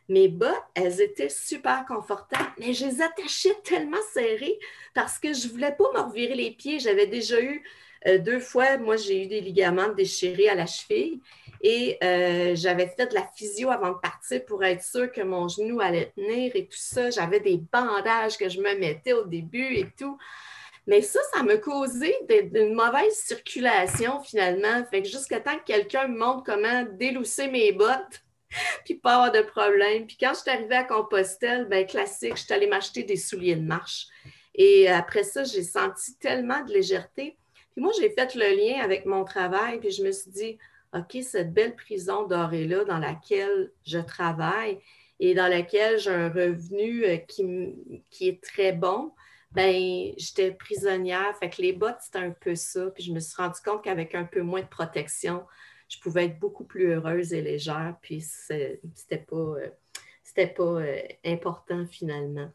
mes bottes, elles étaient super confortables, mais je les attachais tellement serrées parce que je ne voulais pas me revirer les pieds. J'avais déjà eu 2 fois, moi, j'ai eu des ligaments déchirés à la cheville et j'avais fait de la physio avant de partir pour être sûre que mon genou allait tenir et tout ça. J'avais des bandages que je me mettais au début et tout. Mais ça m'a causé une mauvaise circulation finalement. Fait que jusqu'à temps que quelqu'un me montre comment délousser mes bottes, puis pas avoir de problème. Puis quand je suis arrivée à Compostelle, bien classique, je suis allée m'acheter des souliers de marche. Et après ça, j'ai senti tellement de légèreté. Puis moi, j'ai fait le lien avec mon travail, puis je me suis dit, OK, cette belle prison dorée-là dans laquelle je travaille et dans laquelle j'ai un revenu qui est très bon, bien, j'étais prisonnière. Fait que les bottes, c'était un peu ça. Puis je me suis rendu compte qu'avec un peu moins de protection, je pouvais être beaucoup plus heureuse et légère, puis c'était pas important finalement.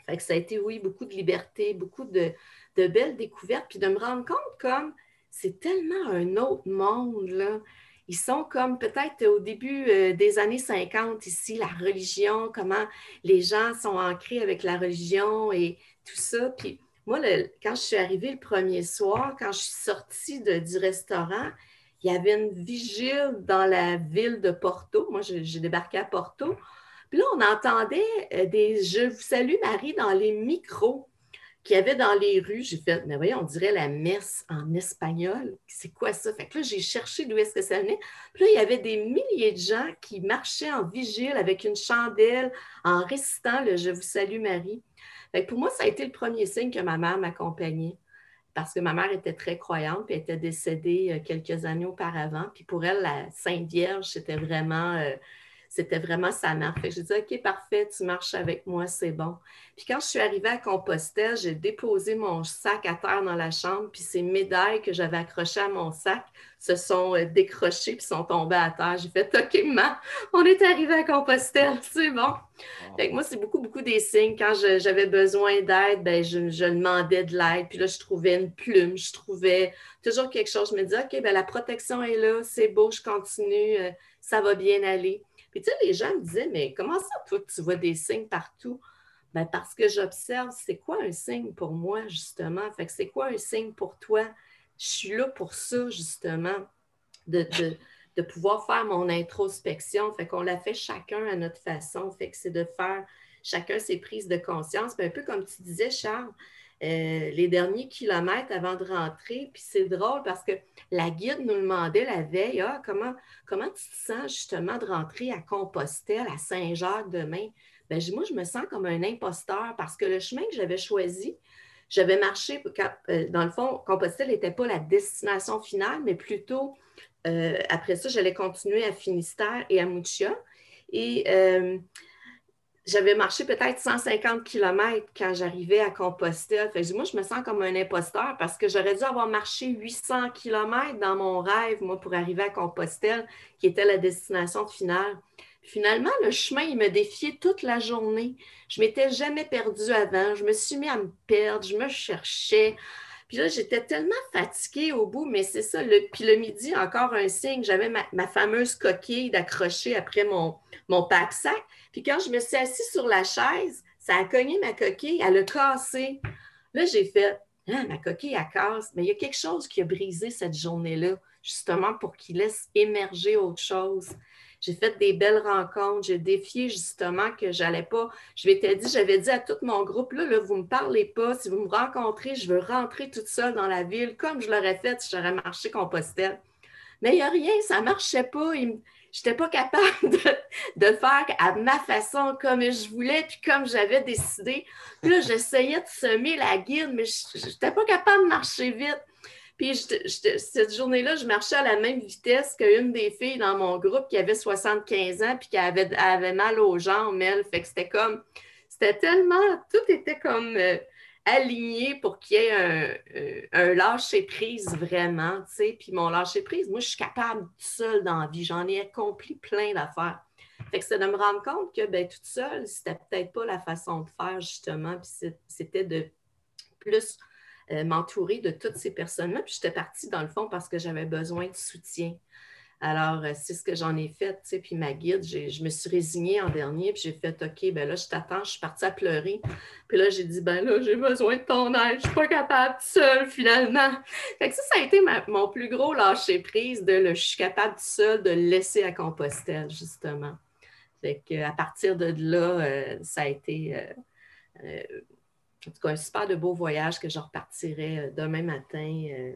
Fait que ça a été, oui, beaucoup de liberté, beaucoup de belles découvertes, puis de me rendre compte comme c'est tellement un autre monde, là. Ils sont comme peut-être au début des années 50 ici, la religion, comment les gens sont ancrés avec la religion et tout ça. Puis moi, quand je suis arrivée le premier soir, quand je suis sortie du restaurant, il y avait une vigile dans la ville de Porto. Moi, j'ai débarqué à Porto. Puis là, on entendait des « Je vous salue Marie » dans les micros qu'il y avait dans les rues. J'ai fait, mais voyons, on dirait la messe en espagnol. C'est quoi ça? Fait que là, j'ai cherché d'où est-ce que ça venait. Puis là, il y avait des milliers de gens qui marchaient en vigile avec une chandelle en récitant le « Je vous salue Marie ». Fait que pour moi, ça a été le premier signe que ma mère m'accompagnait. Parce que ma mère était très croyante, puis elle était décédée quelques années auparavant. Puis pour elle, la Sainte Vierge, c'était vraiment c'était vraiment sa marque. Fait que j'ai dit, OK, parfait, tu marches avec moi, c'est bon. Puis quand je suis arrivée à Compostelle, j'ai déposé mon sac à terre dans la chambre, puis ces médailles que j'avais accrochées à mon sac se sont décrochées puis sont tombées à terre. J'ai fait, OK, maman, on est arrivé à Compostelle, c'est bon. Fait que moi, c'est beaucoup, beaucoup des signes. Quand j'avais besoin d'aide, ben, je demandais de l'aide. Puis là, je trouvais une plume, je trouvais toujours quelque chose. Je me disais, OK, ben, la protection est là, c'est beau, je continue, ça va bien aller. Puis tu sais, les gens me disaient, mais comment ça, toi, tu vois des signes partout? Ben, parce que j'observe, c'est quoi un signe pour moi, justement? Fait que c'est quoi un signe pour toi? Je suis là pour ça, justement, de pouvoir faire mon introspection. Fait qu'on la fait chacun à notre façon. Fait que c'est de faire chacun ses prises de conscience. Puis un peu comme tu disais, Charles, les derniers kilomètres avant de rentrer, puis c'est drôle parce que la guide nous demandait la veille, comment tu te sens justement de rentrer à Compostelle, à Saint-Jacques demain? Ben, moi, je me sens comme un imposteur parce que le chemin que j'avais choisi, j'avais marché, dans le fond, Compostelle n'était pas la destination finale, mais plutôt, après ça, j'allais continuer à Finistère et à Moutia. Et j'avais marché peut-être 150 km quand j'arrivais à Compostelle. Fait que moi, je me sens comme un imposteur parce que j'aurais dû avoir marché 800 km dans mon rêve, moi, pour arriver à Compostelle, qui était la destination finale. Finalement, le chemin, il me défiait toute la journée. Je ne m'étais jamais perdue avant. Je me suis mis à me perdre. Je me cherchais. Puis là, j'étais tellement fatiguée au bout, mais c'est ça. Puis le midi, encore un signe. J'avais ma fameuse coquille d'accrocher après mon pack-sac. Puis quand je me suis assise sur la chaise, ça a cogné ma coquille. Elle a cassé. Là, j'ai fait, ah, ma coquille, elle casse. Mais il y a quelque chose qui a brisé cette journée-là, justement pour qu'il laisse émerger autre chose. J'ai fait des belles rencontres. J'ai défié justement que j'allais pas. J'avais dit à tout mon groupe, là, vous ne me parlez pas. Si vous me rencontrez, je veux rentrer toute seule dans la ville, comme je l'aurais fait si j'aurais marché Compostelle. Mais il n'y a rien, ça ne marchait pas. Je n'étais pas capable de faire à ma façon, comme je voulais, puis comme j'avais décidé. Puis là, j'essayais de semer la guide, mais je n'étais pas capable de marcher vite. Puis cette journée-là, je marchais à la même vitesse qu'une des filles dans mon groupe qui avait 75 ans puis qui avait mal aux jambes, elle. Fait que c'était tellement, tout était comme aligné pour qu'il y ait un lâcher-prise vraiment, tu sais. Puis mon lâcher-prise, moi, je suis capable toute seule dans la vie. J'en ai accompli plein d'affaires. Fait que c'est de me rendre compte que, ben, toute seule, c'était peut-être pas la façon de faire, justement. Puis c'était de plus m'entourer de toutes ces personnes-là. Puis j'étais partie, dans le fond, parce que j'avais besoin de soutien. Alors, c'est ce que j'en ai fait, tu sais. Puis ma guide, je me suis résignée en dernier, puis j'ai fait, OK, ben là, je t'attends. Je suis partie à pleurer. Puis là, j'ai dit, ben là, j'ai besoin de ton aide. Je suis pas capable seule, finalement. Fait que ça a été mon plus gros lâcher-prise je suis capable seule de le laisser à Compostelle, justement. Fait qu'à partir de là, ça a été... en tout cas, un super de beau voyage que je repartirai demain matin.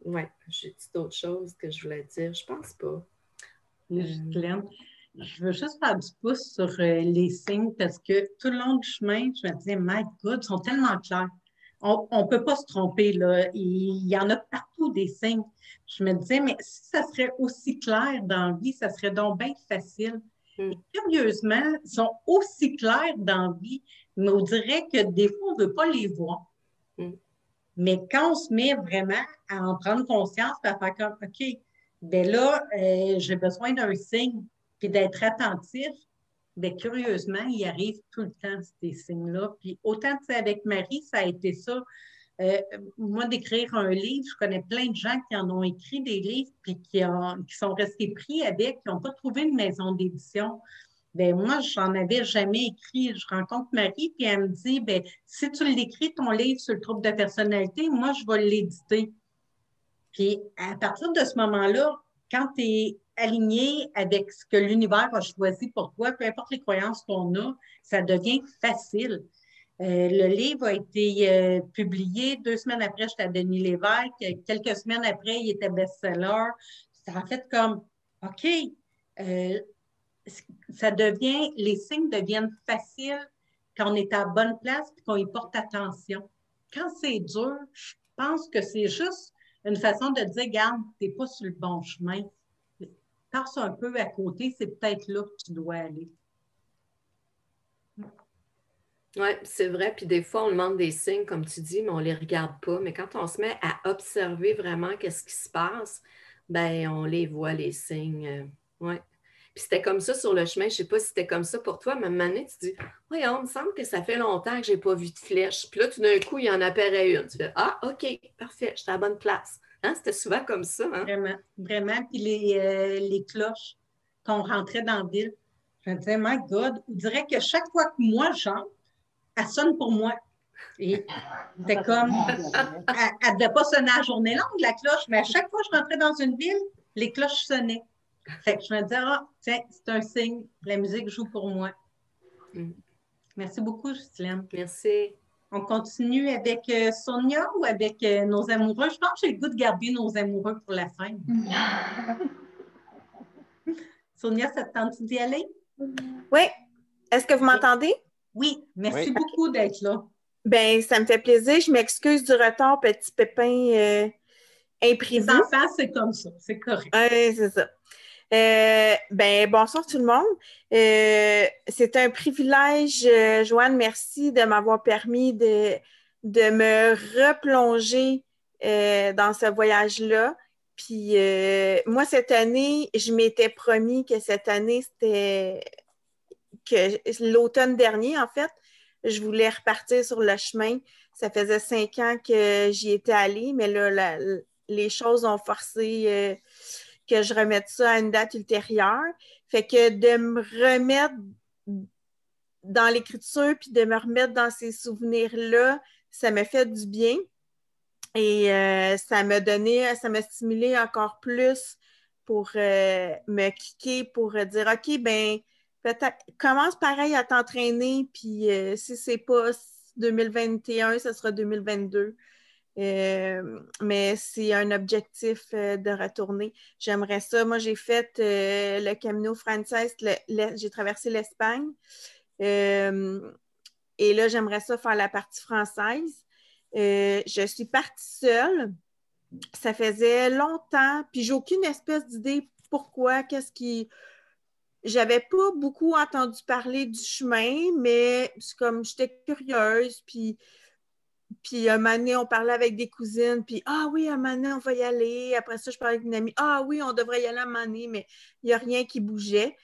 Ouais, j'ai dit d'autres choses que je voulais dire. Je pense pas. Ghislaine, je veux juste faire du pouce sur les signes parce que tout le long du chemin, je me disais, my God, ils sont tellement clairs. On ne peut pas se tromper, là. Il y en a partout des signes. Je me disais, mais si ça serait aussi clair dans la vie, ça serait donc bien facile. Et curieusement, ils sont aussi clairs dans la vie, mais on dirait que des fois, on ne veut pas les voir. Mais quand on se met vraiment à en prendre conscience, à faire comme, OK, bien là, j'ai besoin d'un signe, puis d'être attentif, bien curieusement, il arrive tout le temps ces signes-là. Puis autant que c'est avec Marie, ça a été ça. Moi, d'écrire un livre, je connais plein de gens qui en ont écrit des livres, puis qui sont restés pris avec, qui n'ont pas trouvé une maison d'édition. Ben moi, j'en avais jamais écrit. Je rencontre Marie, puis elle me dit, ben si tu l'écris, ton livre sur le trouble de personnalité, moi, je vais l'éditer. Puis à partir de ce moment-là, quand tu es aligné avec ce que l'univers a choisi pour toi, peu importe les croyances qu'on a, ça devient facile. Le livre a été publié 2 semaines après, j'étais à Denis Lévesque. Quelques semaines après, il était best-seller. Ça a fait comme, OK, les signes deviennent faciles quand on est à la bonne place et qu'on y porte attention. Quand c'est dur, je pense que c'est juste une façon de dire, regarde, tu n'es pas sur le bon chemin. tasse un peu à côté, c'est peut-être là que tu dois aller. Oui, c'est vrai. Puis des fois, on demande des signes, comme tu dis, mais on ne les regarde pas. Mais quand on se met à observer vraiment qu'est-ce qui se passe, ben on les voit, les signes. Ouais. Puis c'était comme ça sur le chemin. Je ne sais pas si c'était comme ça pour toi, mais à un moment donné, tu dis, oui, on me semble que ça fait longtemps que je n'ai pas vu de flèche. Puis là, tout d'un coup, il y en apparaît une. Tu fais, ah, OK, parfait, j'étais à la bonne place. Hein? C'était souvent comme ça. Hein? Vraiment, vraiment. Puis les cloches, quand on rentrait dans la ville, je me disais, my God, on dirait que chaque fois que moi j'entre, elle sonne pour moi. Et c'était comme, elle ne devait pas sonner à journée longue, la cloche, mais à chaque fois que je rentrais dans une ville, les cloches sonnaient. Fait que je me disais, ah, tiens, c'est un signe, la musique joue pour moi. Mm. Merci beaucoup, Justine. Merci. On continue avec Sonia ou avec nos amoureux? Je pense que j'ai le goût de garder nos amoureux pour la fin. Sonia, ça te tente d'y aller? Oui. Est-ce que vous m'entendez? Oui, merci Oui. beaucoup d'être là. Bien, ça me fait plaisir. Je m'excuse du retard, petit pépin imprévu. Les enfants, c'est comme ça, c'est correct. Oui, c'est ça. Ben, bonsoir tout le monde. C'est un privilège, Joanne, merci de m'avoir permis de me replonger dans ce voyage-là. Puis moi, cette année, je m'étais promis que cette année, c'était que l'automne dernier, en fait, je voulais repartir sur le chemin. Ça faisait 5 ans que j'y étais allée, mais là, les choses ont forcé que je remette ça à une date ultérieure. Fait que de me remettre dans l'écriture puis de me remettre dans ces souvenirs-là, ça m'a fait du bien. Et ça m'a stimulé encore plus pour me kicker, pour dire OK, ben peut-être commence pareil à t'entraîner, puis si c'est pas 2021, ça sera 2022. Mais c'est un objectif de retourner. J'aimerais ça. Moi, j'ai fait le Camino Frances, j'ai traversé l'Espagne. Et là, j'aimerais ça faire la partie française. Je suis partie seule. Ça faisait longtemps, puis j'ai aucune espèce d'idée pourquoi, qu'est-ce qui... J'avais pas beaucoup entendu parler du chemin, mais c'est comme j'étais curieuse, puis un moment donné, on parlait avec des cousines, puis ah oui, un moment donné, on va y aller. Après ça, je parlais avec une amie, ah oui, on devrait y aller un moment donné, mais il n'y a rien qui bougeait.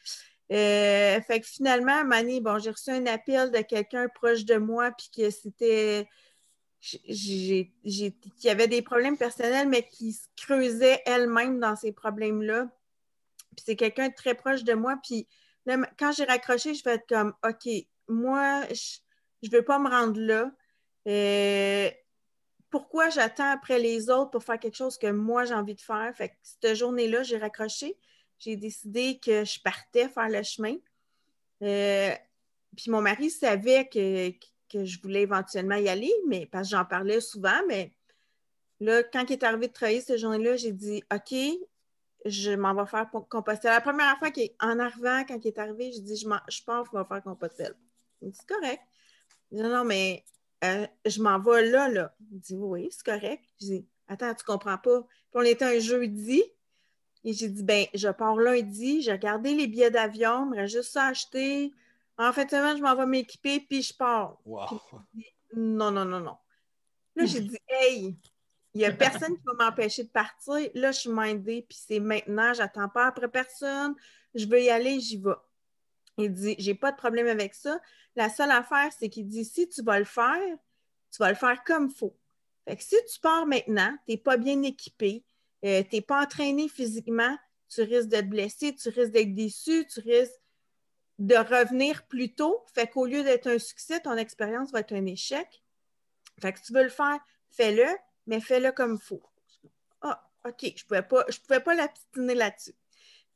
Fait que finalement, un moment donné, bon, j'ai reçu un appel de quelqu'un proche de moi, puis que c'était... qu'il y avait des problèmes personnels, mais qui se creusait elle-même dans ces problèmes-là. Puis c'est quelqu'un de très proche de moi. Puis là, quand j'ai raccroché, je vais être comme, OK, moi, je ne veux pas me rendre là. Pourquoi j'attends après les autres pour faire quelque chose que moi, j'ai envie de faire? Fait que cette journée-là, j'ai raccroché. J'ai décidé que je partais faire le chemin. Puis mon mari savait que je voulais éventuellement y aller, mais parce que j'en parlais souvent, mais là, quand il est arrivé de travailler cette journée-là, j'ai dit OK, je m'en vais faire Compostelle. La première fois en arrivant, quand il est arrivé, j'ai dit je pense qu'on va faire Compostelle. Il dit c'est correct. Je dis non, mais je m'en vais là. Il dit oui, c'est correct. Je dis attends, tu comprends pas. Puis on était un jeudi. Et j'ai dit, ben, je pars lundi, j'ai regardé les billets d'avion, il me reste juste ça à acheter. En fin de semaine, je m'en vais m'équiper, puis je pars. Wow. Puis, dit, non. Là, j'ai dit, hey, il n'y a personne qui va m'empêcher de partir. Là, je suis mindée, puis c'est maintenant, j'attends pas après personne. Je veux y aller, j'y vais. Il dit, j'ai pas de problème avec ça. La seule affaire, c'est qu'il dit, si tu vas le faire comme il faut. Fait que si tu pars maintenant, tu n'es pas bien équipé, tu n'es pas entraîné physiquement, tu risques de te blesser, tu risques d'être déçu, tu risques de revenir plus tôt. Fait qu'au lieu d'être un succès, ton expérience va être un échec. Fait que si tu veux le faire, fais-le, mais fais-le comme il faut. Ah, OK, je pouvais pas l'abstiner là-dessus.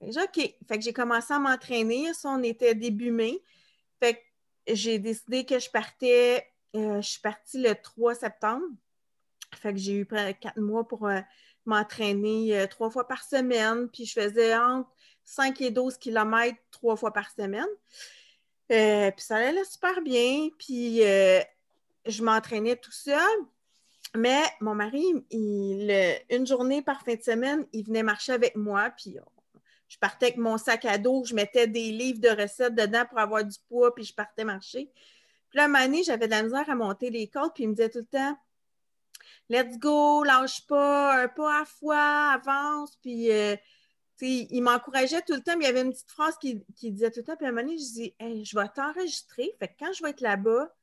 Fait que OK. Fait que j'ai commencé à m'entraîner. Ça, on était début mai. Fait que j'ai décidé que je partais. Je suis partie le 3 septembre. Fait que j'ai eu près de 4 mois pour m'entraîner 3 fois par semaine. Puis je faisais entre 5 et 12 kilomètres 3 fois par semaine. Puis ça allait super bien. Puis je m'entraînais tout seul. Mais mon mari, une journée par fin de semaine, il venait marcher avec moi. Puis je partais avec mon sac à dos, je mettais des livres de recettes dedans pour avoir du poids, puis je partais marcher. Puis là, un moment donné, j'avais de la misère à monter les côtes, puis il me disait tout le temps, let's go, lâche pas, un pas à la fois, avance, puis il m'encourageait tout le temps, mais il y avait une petite phrase qui disait tout le temps, puis à un moment donné, je dis, hey, je vais t'enregistrer, fait que quand je vais être là-bas,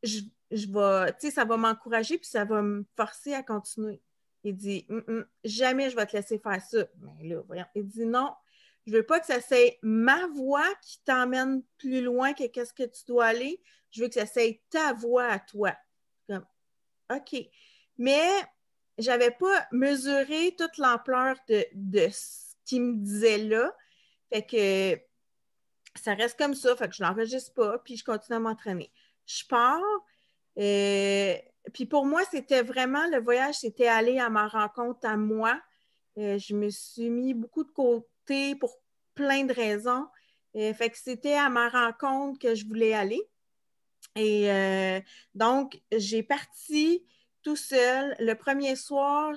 je vais, ça va m'encourager, puis ça va me forcer à continuer. Il dit, jamais je vais te laisser faire ça. Mais là, voyons, il dit, non, je veux pas que ça soit ma voix qui t'emmène plus loin que qu'est-ce que tu dois aller. Je veux que ça soit ta voix à toi. Comme, OK. Mais j'avais pas mesuré toute l'ampleur de ce qu'il me disait là. Fait que ça reste comme ça. Fait que je l'enregistre pas, puis je continue à m'entraîner. Je pars. Puis pour moi, c'était vraiment, le voyage, c'était aller à ma rencontre à moi. Je me suis mis beaucoup de côté pour plein de raisons. Fait que c'était à ma rencontre que je voulais aller. Et donc, j'ai parti tout seul. Le premier soir,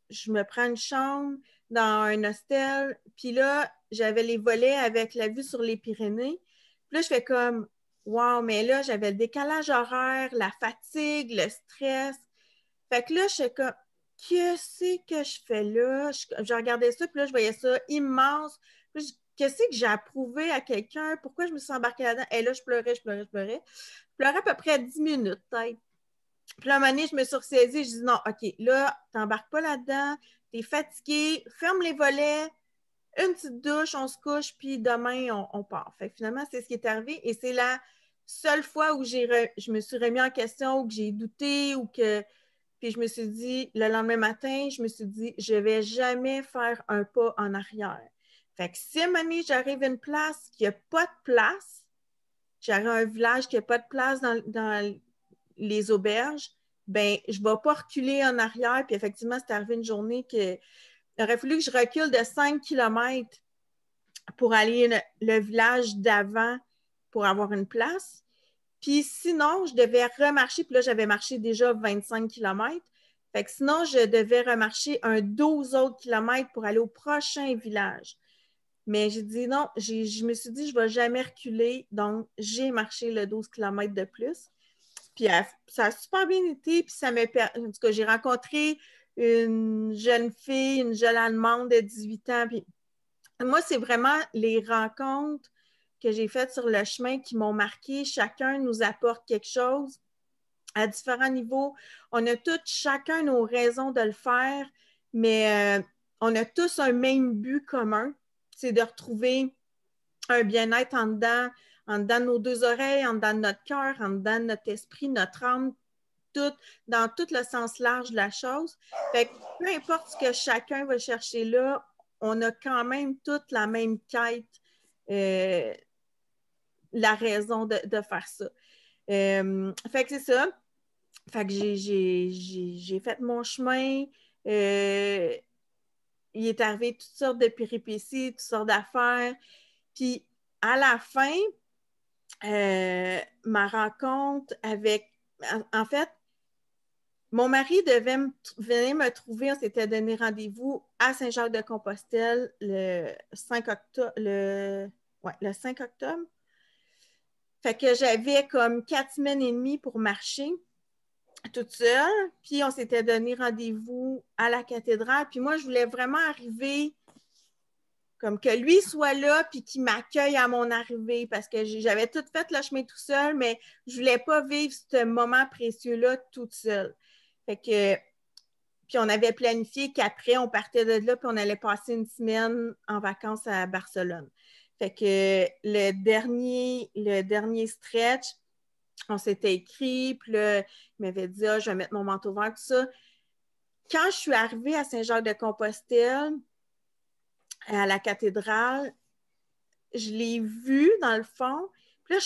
je me prends une chambre dans un hostel. Puis là, j'avais les volets avec la vue sur les Pyrénées. Puis là, je fais comme, wow, mais là, j'avais le décalage horaire, la fatigue, le stress. Fait que là, je suis comme, qu'est-ce que je fais là? Je regardais ça, puis là, je voyais ça immense. Puis qu'est-ce que j'ai approuvé à quelqu'un? Pourquoi je me suis embarquée là-dedans? Et là, je pleurais. Je pleurais à peu près 10 minutes, peut-être. Puis là, à un moment donné, je me suis ressaisie. Je dis non, OK, là, t'embarques pas là-dedans. T'es fatigué. Ferme les volets. Une petite douche, on se couche, puis demain, on part. Fait que finalement, c'est ce qui est arrivé. Et c'est la seule fois où je me suis remis en question, ou que j'ai douté, ou que... Puis je me suis dit, le lendemain matin, je me suis dit, je ne vais jamais faire un pas en arrière. Fait que si à un moment donné, j'arrive à une place qui n'a pas de place, j'arrive à un village qui n'a pas de place dans les auberges, ben je ne vais pas reculer en arrière. Puis effectivement, c'est arrivé une journée que il aurait fallu que je recule de 5 km pour aller le village d'avant pour avoir une place. Puis sinon, je devais remarcher, puis là, j'avais marché déjà 25 km. Fait que sinon, je devais remarcher un 12 autres kilomètres pour aller au prochain village. Mais j'ai dit non, je me suis dit, je ne vais jamais reculer. Donc, j'ai marché le 12 km de plus. Puis ça a super bien été. Puis ça me permis. En tout cas, j'ai rencontré une jeune fille, une jeune Allemande de 18 ans. Puis moi, c'est vraiment les rencontres que j'ai faites sur le chemin qui m'ont marqué. Chacun nous apporte quelque chose à différents niveaux. On a tous, chacun, nos raisons de le faire, mais on a tous un même but commun, c'est de retrouver un bien-être en dedans de nos deux oreilles, en dedans de notre cœur, en dedans de notre esprit, notre âme, dans tout le sens large de la chose. Fait que peu importe ce que chacun va chercher là, on a quand même toute la même quête, la raison de faire ça. Fait que c'est ça. Fait que j'ai fait mon chemin. Il est arrivé toutes sortes de péripéties, toutes sortes d'affaires. Puis à la fin, ma rencontre avec... En fait, mon mari venir me trouver. On s'était donné rendez-vous à Saint-Jacques-de-Compostelle le 5 octobre. Le 5 octobre. Fait que j'avais comme 4 semaines et demie pour marcher toute seule. Puis on s'était donné rendez-vous à la cathédrale. Puis moi, je voulais vraiment arriver comme que lui soit là puis qu'il m'accueille à mon arrivée parce que j'avais tout fait le chemin tout seul, mais je voulais pas vivre ce moment précieux-là toute seule. Fait que, puis on avait planifié qu'après, on partait de là puis on allait passer une semaine en vacances à Barcelone. Fait que le dernier stretch, on s'était écrit, puis là, il m'avait dit, je vais mettre mon manteau vert, tout ça. Quand je suis arrivée à Saint-Jacques-de-Compostelle, à la cathédrale, je l'ai vu dans le fond. Puis là,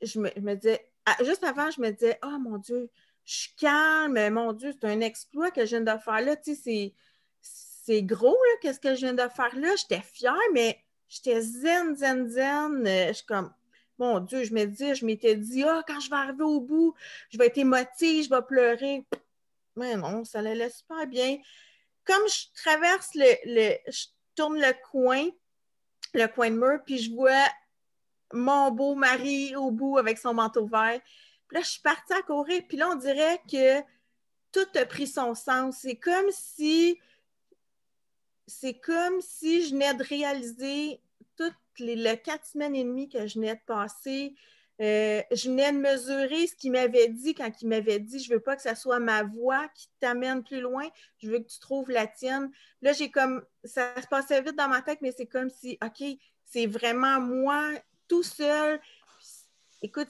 je me disais, juste avant, je me disais, oh mon Dieu, je suis calme, mon Dieu, c'est un exploit que je viens de faire là. Tu sais, c'est gros, là, qu'est-ce que je viens de faire là. J'étais fière, mais j'étais zen. Je suis comme, mon Dieu, je m'étais dit, quand je vais arriver au bout, je vais être émotive, je vais pleurer. Mais non, ça allait super bien. Comme je traverse je tourne le coin, le coin de mur, puis je vois mon beau mari au bout avec son manteau vert. Puis là, je suis partie à courir, puis là, on dirait que tout a pris son sens. C'est comme si je venais de réaliser toutes les 4 semaines et demie que je venais de passer. Je venais de mesurer ce qu'il m'avait dit quand il m'avait dit « Je veux pas que ça soit ma voix qui t'amène plus loin, je veux que tu trouves la tienne. » Là, ça se passait vite dans ma tête, mais c'est comme si, OK, c'est vraiment moi, tout seul. Écoute,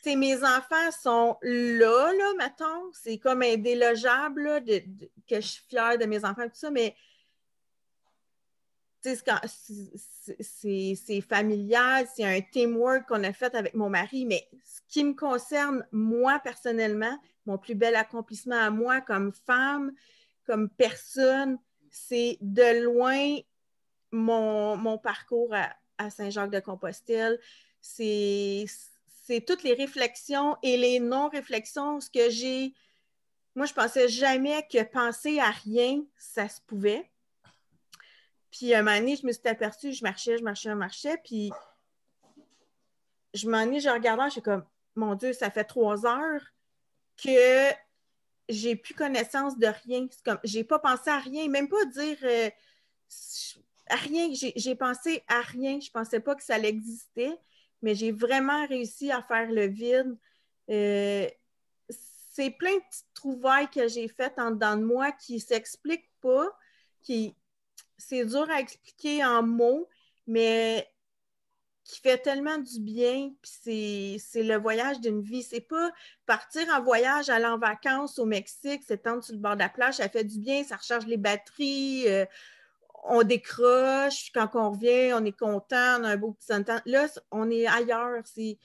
mes enfants sont là, mettons. C'est comme indélogeable là, que je suis fière de mes enfants, tout ça, mais c'est familial, c'est un teamwork qu'on a fait avec mon mari, mais ce qui me concerne, moi, personnellement, mon plus bel accomplissement à moi comme femme, comme personne, c'est de loin mon parcours à Saint-Jacques-de-Compostelle. C'est toutes les réflexions et les non-réflexions, ce que j'ai... Moi, je pensais jamais que penser à rien, ça se pouvait. Puis, un moment donné, je me suis aperçue, je marchais, puis je m'en ai, je regardais, je suis comme, mon Dieu, ça fait 3 heures que j'ai plus connaissance de rien. C'est comme, j'ai pas pensé à rien, même pas dire à rien. J'ai pensé à rien. Je pensais pas que ça existait, mais j'ai vraiment réussi à faire le vide. C'est plein de petites trouvailles que j'ai faites en dedans de moi qui s'expliquent pas, c'est dur à expliquer en mots, mais qui fait tellement du bien, puis c'est le voyage d'une vie. C'est pas partir en voyage, aller en vacances au Mexique, s'étendre sur le bord de la plage, ça fait du bien, ça recharge les batteries, on décroche, quand on revient, on est content, on a un beau petit temps. Là, on est ailleurs, c'est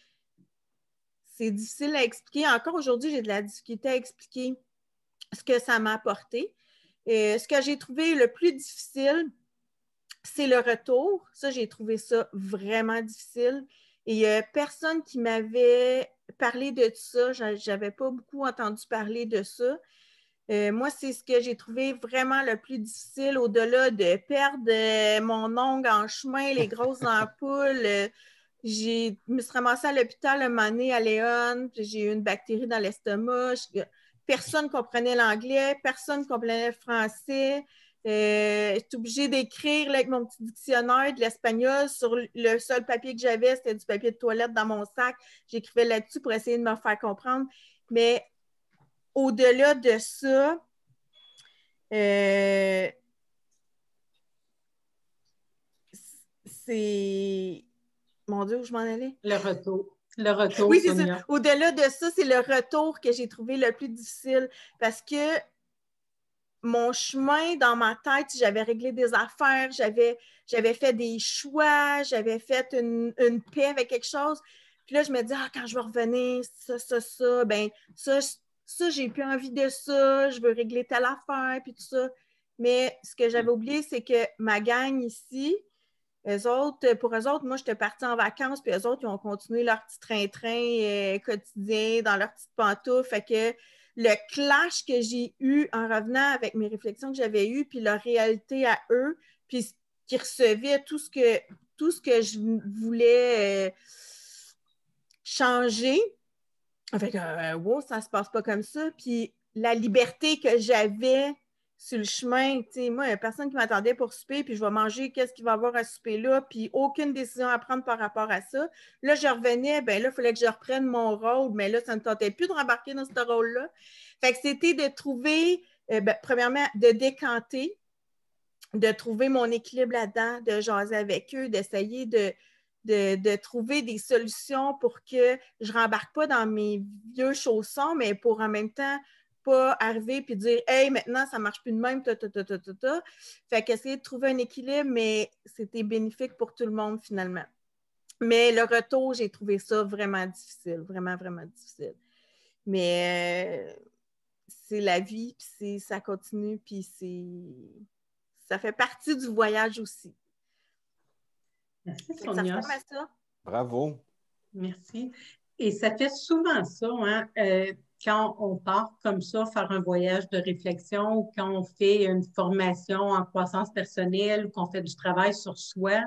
difficile à expliquer. Encore aujourd'hui, j'ai de la difficulté à expliquer ce que ça m'a apporté. Ce que j'ai trouvé le plus difficile, c'est le retour. Ça, j'ai trouvé ça vraiment difficile. Et il n'y a personne qui m'avait parlé de ça. Je n'avais pas beaucoup entendu parler de ça. Moi, c'est ce que j'ai trouvé vraiment le plus difficile, au-delà de perdre mon ongle en chemin, les grosses ampoules. Je me suis ramassée à l'hôpital un moment donné à Léon, j'ai eu une bactérie dans l'estomac. Personne ne comprenait l'anglais, personne ne comprenait le français. J'étais obligée d'écrire là, avec mon petit dictionnaire de l'espagnol sur le seul papier que j'avais, c'était du papier de toilette dans mon sac. J'écrivais là-dessus pour essayer de me faire comprendre. Mais au-delà de ça, c'est... Mon Dieu, où je m'en allais? Le retour. Le retour, oui, c'est Sonia. ça. Au-delà de ça, c'est le retour que j'ai trouvé le plus difficile parce que mon chemin dans ma tête, j'avais réglé des affaires, j'avais fait des choix, j'avais fait une paix avec quelque chose. Puis là, je me dis, quand je vais revenir, ben ça, j'ai plus envie de ça, je veux régler telle affaire, puis tout ça. Mais ce que j'avais oublié, c'est que ma gang ici, pour eux autres, moi, j'étais partie en vacances, puis eux autres, ils ont continué leur petit train-train quotidien dans leurs petites pantoufles. Fait que le clash que j'ai eu en revenant avec mes réflexions que j'avais eues, puis leur réalité à eux, puis qui recevaient tout ce que je voulais changer. Fait que, wow, ça se passe pas comme ça. Puis la liberté que j'avais sur le chemin, tu sais, moi, il n'y a personne qui m'attendait pour souper, puis je vais manger qu'est-ce qu'il va y avoir à souper là, puis aucune décision à prendre par rapport à ça. Là, je revenais, ben là, il fallait que je reprenne mon rôle, mais là, ça ne me tentait plus de rembarquer dans ce rôle-là. Fait que c'était de trouver, premièrement, de décanter, de trouver mon équilibre là-dedans, de jaser avec eux, d'essayer de trouver des solutions pour que je ne rembarque pas dans mes vieux chaussons, mais pour en même temps pas arriver puis dire « Hey, maintenant, ça ne marche plus de même, ta. » Fait qu'essayer de trouver un équilibre, mais c'était bénéfique pour tout le monde finalement. Mais le retour, j'ai trouvé ça vraiment difficile, vraiment, vraiment difficile. Mais c'est la vie, puis ça continue, puis ça fait partie du voyage aussi. Merci, Sonia. Ça ressemble à ça. Bravo. Merci. Et ça fait souvent ça, hein? quand on part comme ça, faire un voyage de réflexion, ou quand on fait une formation en croissance personnelle, ou qu'on fait du travail sur soi,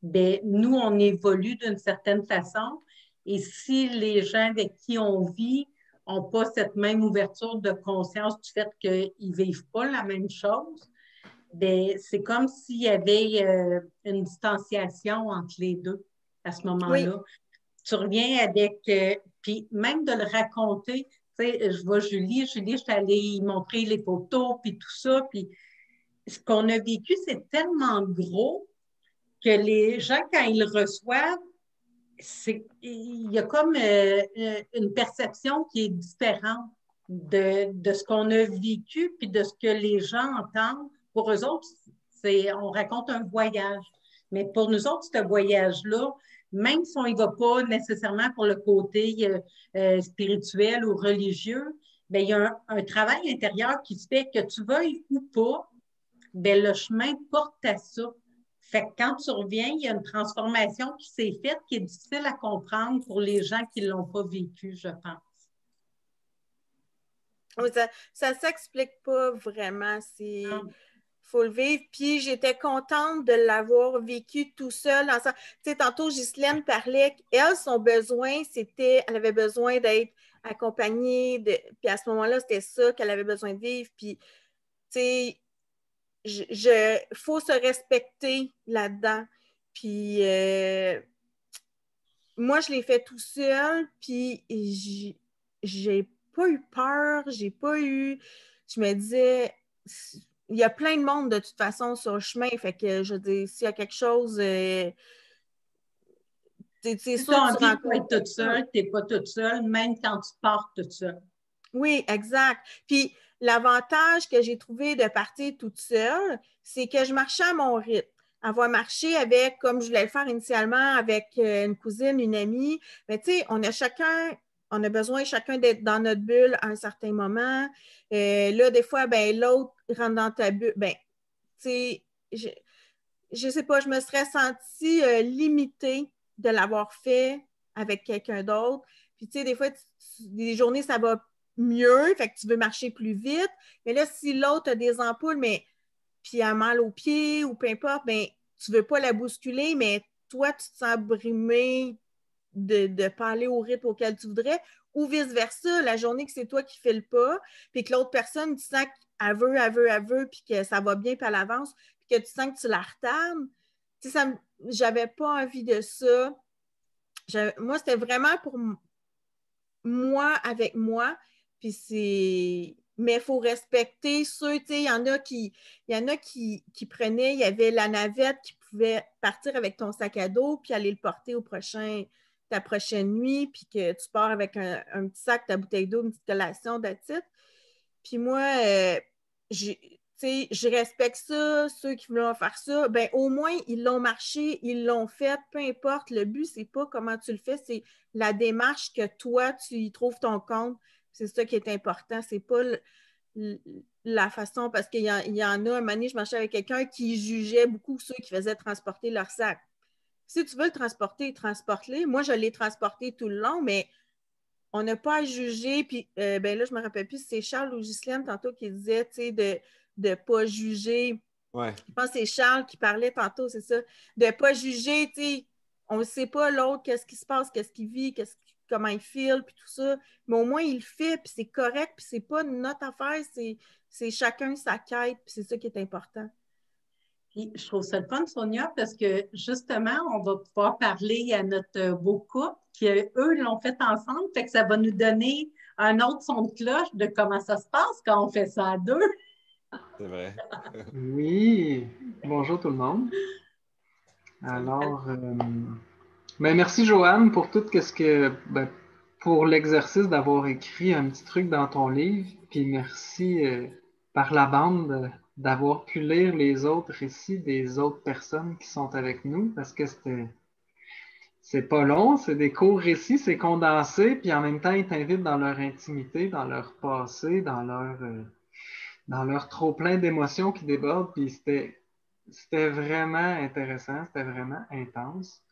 ben nous, on évolue d'une certaine façon. Et si les gens avec qui on vit n'ont pas cette même ouverture de conscience du fait qu'ils ne vivent pas la même chose, ben, c'est comme s'il y avait une distanciation entre les deux à ce Oui, moment-là. Tu reviens avec, puis même de le raconter, tu sais, je vois Julie, je suis allée y montrer les photos, puis tout ça, puis ce qu'on a vécu, c'est tellement gros que les gens, quand ils le reçoivent, il y a comme une perception qui est différente de ce qu'on a vécu, puis de ce que les gens entendent. Pour eux autres, on raconte un voyage. Mais pour nous autres, ce voyage-là, même si on n'y va pas nécessairement pour le côté spirituel ou religieux, bien, il y a un travail intérieur qui se fait que tu veuilles ou pas, bien, le chemin porte à ça. Fait que quand tu reviens, il y a une transformation qui s'est faite qui est difficile à comprendre pour les gens qui ne l'ont pas vécu, je pense. Ça ne s'explique pas vraiment. Il Non. faut le vivre. Puis j'étais contente de l'avoir vécu tout seul. Tu sais, tantôt, Ghislaine parlait qu'elle, son besoin, c'était, elle avait besoin d'être accompagnée. Puis à ce moment-là, c'était ça qu'elle avait besoin de vivre. Puis, tu sais, faut se respecter là-dedans. Puis moi, je l'ai fait tout seul, puis j'ai pas eu peur, j'ai pas eu... Je me disais, il y a plein de monde de toute façon sur le chemin, fait que je dis, s'il y a quelque chose, c'est Si tu sûr as que tu envie de pas rencontres être toute ça. seule, tu n'es pas toute seule, même quand tu pars toute seule. Oui, exact. Puis l'avantage que j'ai trouvé de partir toute seule, c'est que je marchais à mon rythme. Avoir marché avec, comme je voulais le faire initialement, avec une cousine, une amie, mais tu sais, on a besoin chacun d'être dans notre bulle à un certain moment. Là, des fois, ben l'autre rentre dans ta bulle. Ben, tu sais, je sais pas, je me serais sentie limitée de l'avoir fait avec quelqu'un d'autre. Puis, tu sais, des fois, des journées, ça va mieux, fait que tu veux marcher plus vite. Mais là, si l'autre a des ampoules, mais puis a mal aux pieds ou peu importe, ben, tu veux pas la bousculer, mais toi, tu te sens brimé de ne pas aller au rythme auquel tu voudrais, ou vice-versa, la journée que c'est toi qui ne file pas, puis que l'autre personne, tu sens qu'elle veut, puis que ça va bien, puis elle avance, puis que tu sens que tu la retardes. Tu sais, j'avais pas envie de ça. Moi, c'était vraiment pour moi avec moi, puis c'est... Mais il faut respecter ceux, tu sais, il y en a qui prenaient, il y avait la navette qui pouvait partir avec ton sac à dos, puis aller le porter ta prochaine nuit, puis que tu pars avec un petit sac, ta bouteille d'eau, une petite collation, that's it. Puis moi, je respecte ça, ceux qui voulaient faire ça, ben au moins, ils l'ont marché, ils l'ont fait, peu importe. Le but, c'est pas comment tu le fais, c'est la démarche que toi, tu y trouves ton compte. C'est ça qui est important. C'est pas la façon, parce qu'il y en a, un moment donné, je marchais avec quelqu'un qui jugeait beaucoup ceux qui faisaient transporter leur sac. Si tu veux le transporter, transporte-le. Moi, je l'ai transporté tout le long, mais on n'a pas à juger. Puis, ben là, je me rappelle plus si c'est Charles ou Ghislaine tantôt qui disait, tu sais, de ne pas juger. Ouais. Je pense que c'est Charles qui parlait tantôt, c'est ça. De ne pas juger, tu sais, on ne sait pas l'autre, qu'est-ce qui se passe, qu'est-ce qu'il vit, comment il file, puis tout ça. Mais au moins, il le fait, puis c'est correct, puis c'est pas notre affaire, c'est chacun sa quête, puis c'est ça qui est important. Puis, je trouve ça le fun, Sonia, parce que justement, on va pouvoir parler à notre beau couple qui, eux, l'ont fait ensemble. Fait que ça va nous donner un autre son de cloche de comment ça se passe quand on fait ça à deux. C'est vrai. Oui, bonjour tout le monde. Alors, merci Joanne pour tout pour l'exercice d'avoir écrit un petit truc dans ton livre, puis merci par la bande d'avoir pu lire les autres récits des autres personnes qui sont avec nous, parce que c'est pas long, c'est des courts récits, c'est condensé, puis en même temps ils t'invitent dans leur intimité, dans leur passé, dans leur trop plein d'émotions qui débordent, puis c'était vraiment intéressant, c'était vraiment intense.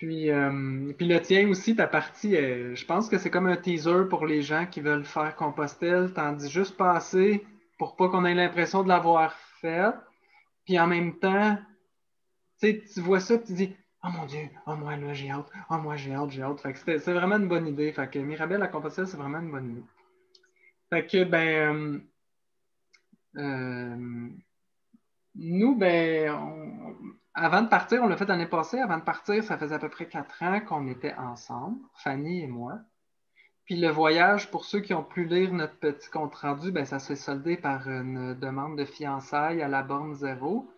Puis le tien aussi, ta partie, je pense que c'est comme un teaser pour les gens qui veulent faire Compostelle. T'en dis juste pas assez pour pas qu'on ait l'impression de l'avoir fait. Puis en même temps, tu vois ça, tu dis « Oh mon Dieu, oh moi là, j'ai hâte, oh moi j'ai hâte, j'ai hâte. » Fait que c'est vraiment une bonne idée. Fait que Mirabelle à Compostelle, c'est vraiment une bonne idée. Fait que, nous, avant de partir, on l'a fait l'année passée. Avant de partir, ça faisait à peu près 4 ans qu'on était ensemble, Fanny et moi. Puis le voyage, pour ceux qui ont pu lire notre petit compte-rendu, ça s'est soldé par une demande de fiançailles à la borne zéro.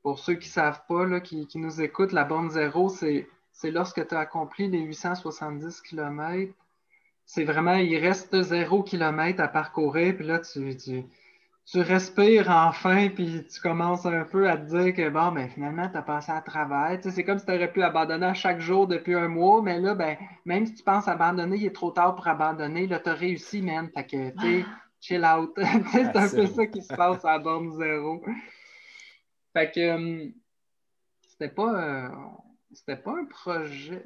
Pour ceux qui ne savent pas, là, qui nous écoutent, la borne zéro, c'est lorsque tu as accompli les 870 km. C'est vraiment, il reste 0 km à parcourir, puis là, tu respires enfin, puis tu commences un peu à te dire que bon, finalement, tu as passé à travers. C'est comme si tu aurais pu abandonner à chaque jour depuis un mois, mais là, même si tu penses abandonner, il est trop tard pour abandonner. Là, tu as réussi, man. Fait que, tu sais, chill out. C'est un peu ça qui se passe à la borne zéro. Fait que, c'était pas un projet.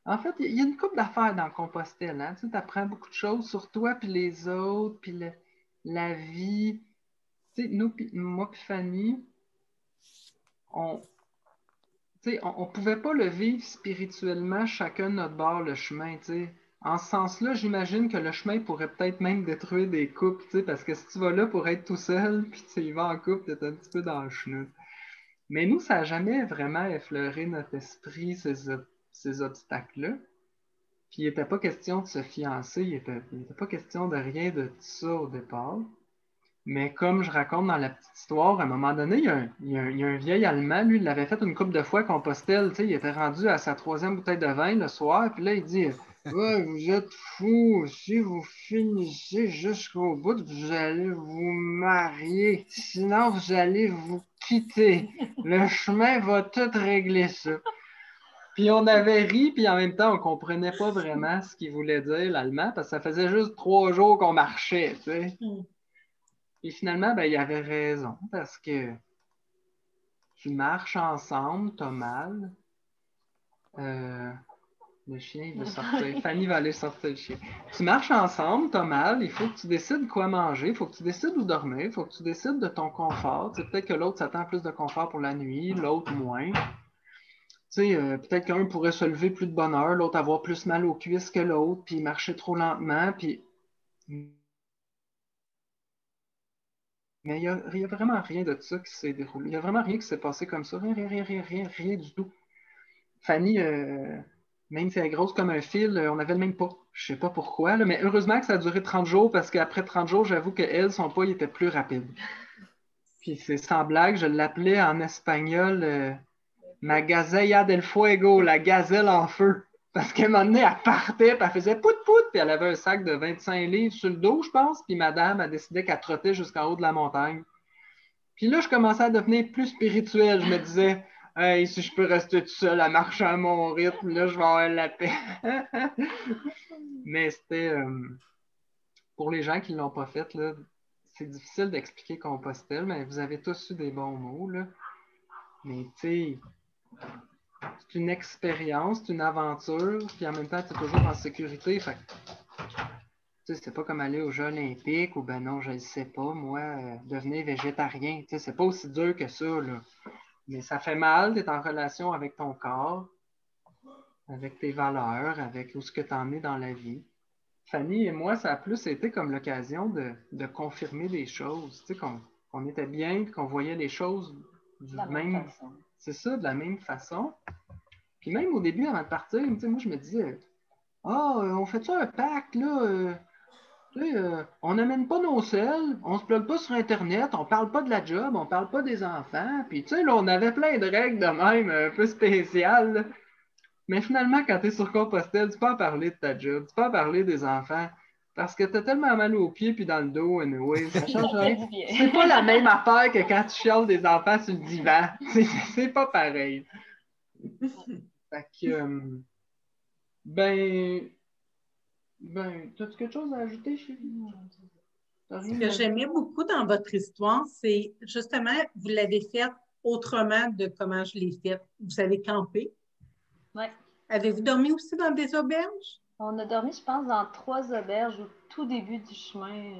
En fait, il y a une couple d'affaires dans Compostelle. Hein? Tu apprends beaucoup de choses sur toi, puis les autres, puis la vie. Tu sais, moi et Fanny, on ne pouvait pas le vivre spirituellement chacun de notre bord, le chemin. T'sais. En ce sens-là, j'imagine que le chemin pourrait peut-être même détruire des couples, parce que si tu vas là pour être tout seul, puis tu y vas en couple, tu es un petit peu dans le chenou. Mais nous, ça n'a jamais vraiment effleuré notre esprit, ces obstacles-là. Puis il n'était pas question de se fiancer, il n'était pas question de rien de tout ça au départ. Mais comme je raconte dans la petite histoire, à un moment donné, il y a un vieil Allemand, lui, il l'avait fait une couple de fois à Compostelle, il était rendu à sa 3e bouteille de vin le soir, puis là, il dit « Ouais, vous êtes fous, si vous finissez jusqu'au bout, vous allez vous marier, sinon vous allez vous quitter. Le chemin va tout régler ça. » Puis on avait ri, puis en même temps, on ne comprenait pas vraiment ce qu'il voulait dire, l'Allemand, parce que ça faisait juste 3 jours qu'on marchait, tu sais. Et finalement, il avait raison, parce que tu marches ensemble, t'as mal. Le chien, il veut sortir. Fanny va aller sortir le chien. Tu marches ensemble, t'as mal, il faut que tu décides quoi manger, il faut que tu décides où dormir, il faut que tu décides de ton confort. Peut-être que l'autre s'attend plus de confort pour la nuit, l'autre moins. Peut-être qu'un pourrait se lever plus de bonne heure, l'autre avoir plus mal aux cuisses que l'autre, puis marcher trop lentement, puis... Mais il n'y a vraiment rien de ça qui s'est déroulé. Il n'y a vraiment rien qui s'est passé comme ça. Rien du tout. Fanny, même si elle est grosse comme un fil, on n'avait le même pas. Je ne sais pas pourquoi, là, mais heureusement que ça a duré 30 jours, parce qu'après 30 jours, j'avoue qu'elle, son pas, il était plus rapide. Puis c'est sans blague, je l'appelais en espagnol ma gazella del fuego, la gazelle en feu. Parce qu'à un moment donné, elle partait, puis elle faisait pout-pout, puis elle avait un sac de 25 livres sur le dos, je pense, puis madame a décidé qu'elle trottait jusqu'en haut de la montagne. Puis là, je commençais à devenir plus spirituel. Je me disais, hey, si je peux rester tout seul à marcher à mon rythme, là, je vais avoir la paix. Mais c'était, pour les gens qui ne l'ont pas fait, là, c'est difficile d'expliquer Compostelle, mais vous avez tous eu des bons mots, là. Mais tu sais, c'est une expérience, c'est une aventure, puis en même temps, tu es toujours en sécurité. Fait que, c'est pas comme aller aux Jeux olympiques ou ben non, je ne sais pas, moi, devenir végétarien. C'est pas aussi dur que ça, là. Mais ça fait mal d'être en relation avec ton corps, avec tes valeurs, avec où ce que tu en es dans la vie. Fanny et moi, ça a plus été comme l'occasion de confirmer des choses, qu'on était bien, qu'on voyait les choses du même... C'est ça, de la même façon. Puis même au début, avant de partir, moi, je me disais, on fait ça un pacte, là, on n'amène pas nos selles, on se plug pas sur Internet, on parle pas de la job, on parle pas des enfants. Puis, là, on avait plein de règles de même, un peu spéciales. Là. Mais finalement, quand tu es sur Compostelle, tu peux en parler de ta job, tu peux en parler des enfants. Parce que tu as tellement mal aux pieds puis dans le dos, anyway, ça change rien. C'est pas la même affaire que quand tu chiales des enfants sur le divan. C'est pas pareil. Fait que, t'as-tu quelque chose à ajouter, chérie? Ce que j'aimais beaucoup dans votre histoire, c'est justement, vous l'avez fait autrement de comment je l'ai fait. Vous avez campé. Ouais. Avez-vous dormi aussi dans des auberges? On a dormi, je pense, dans 3 auberges au tout début du chemin.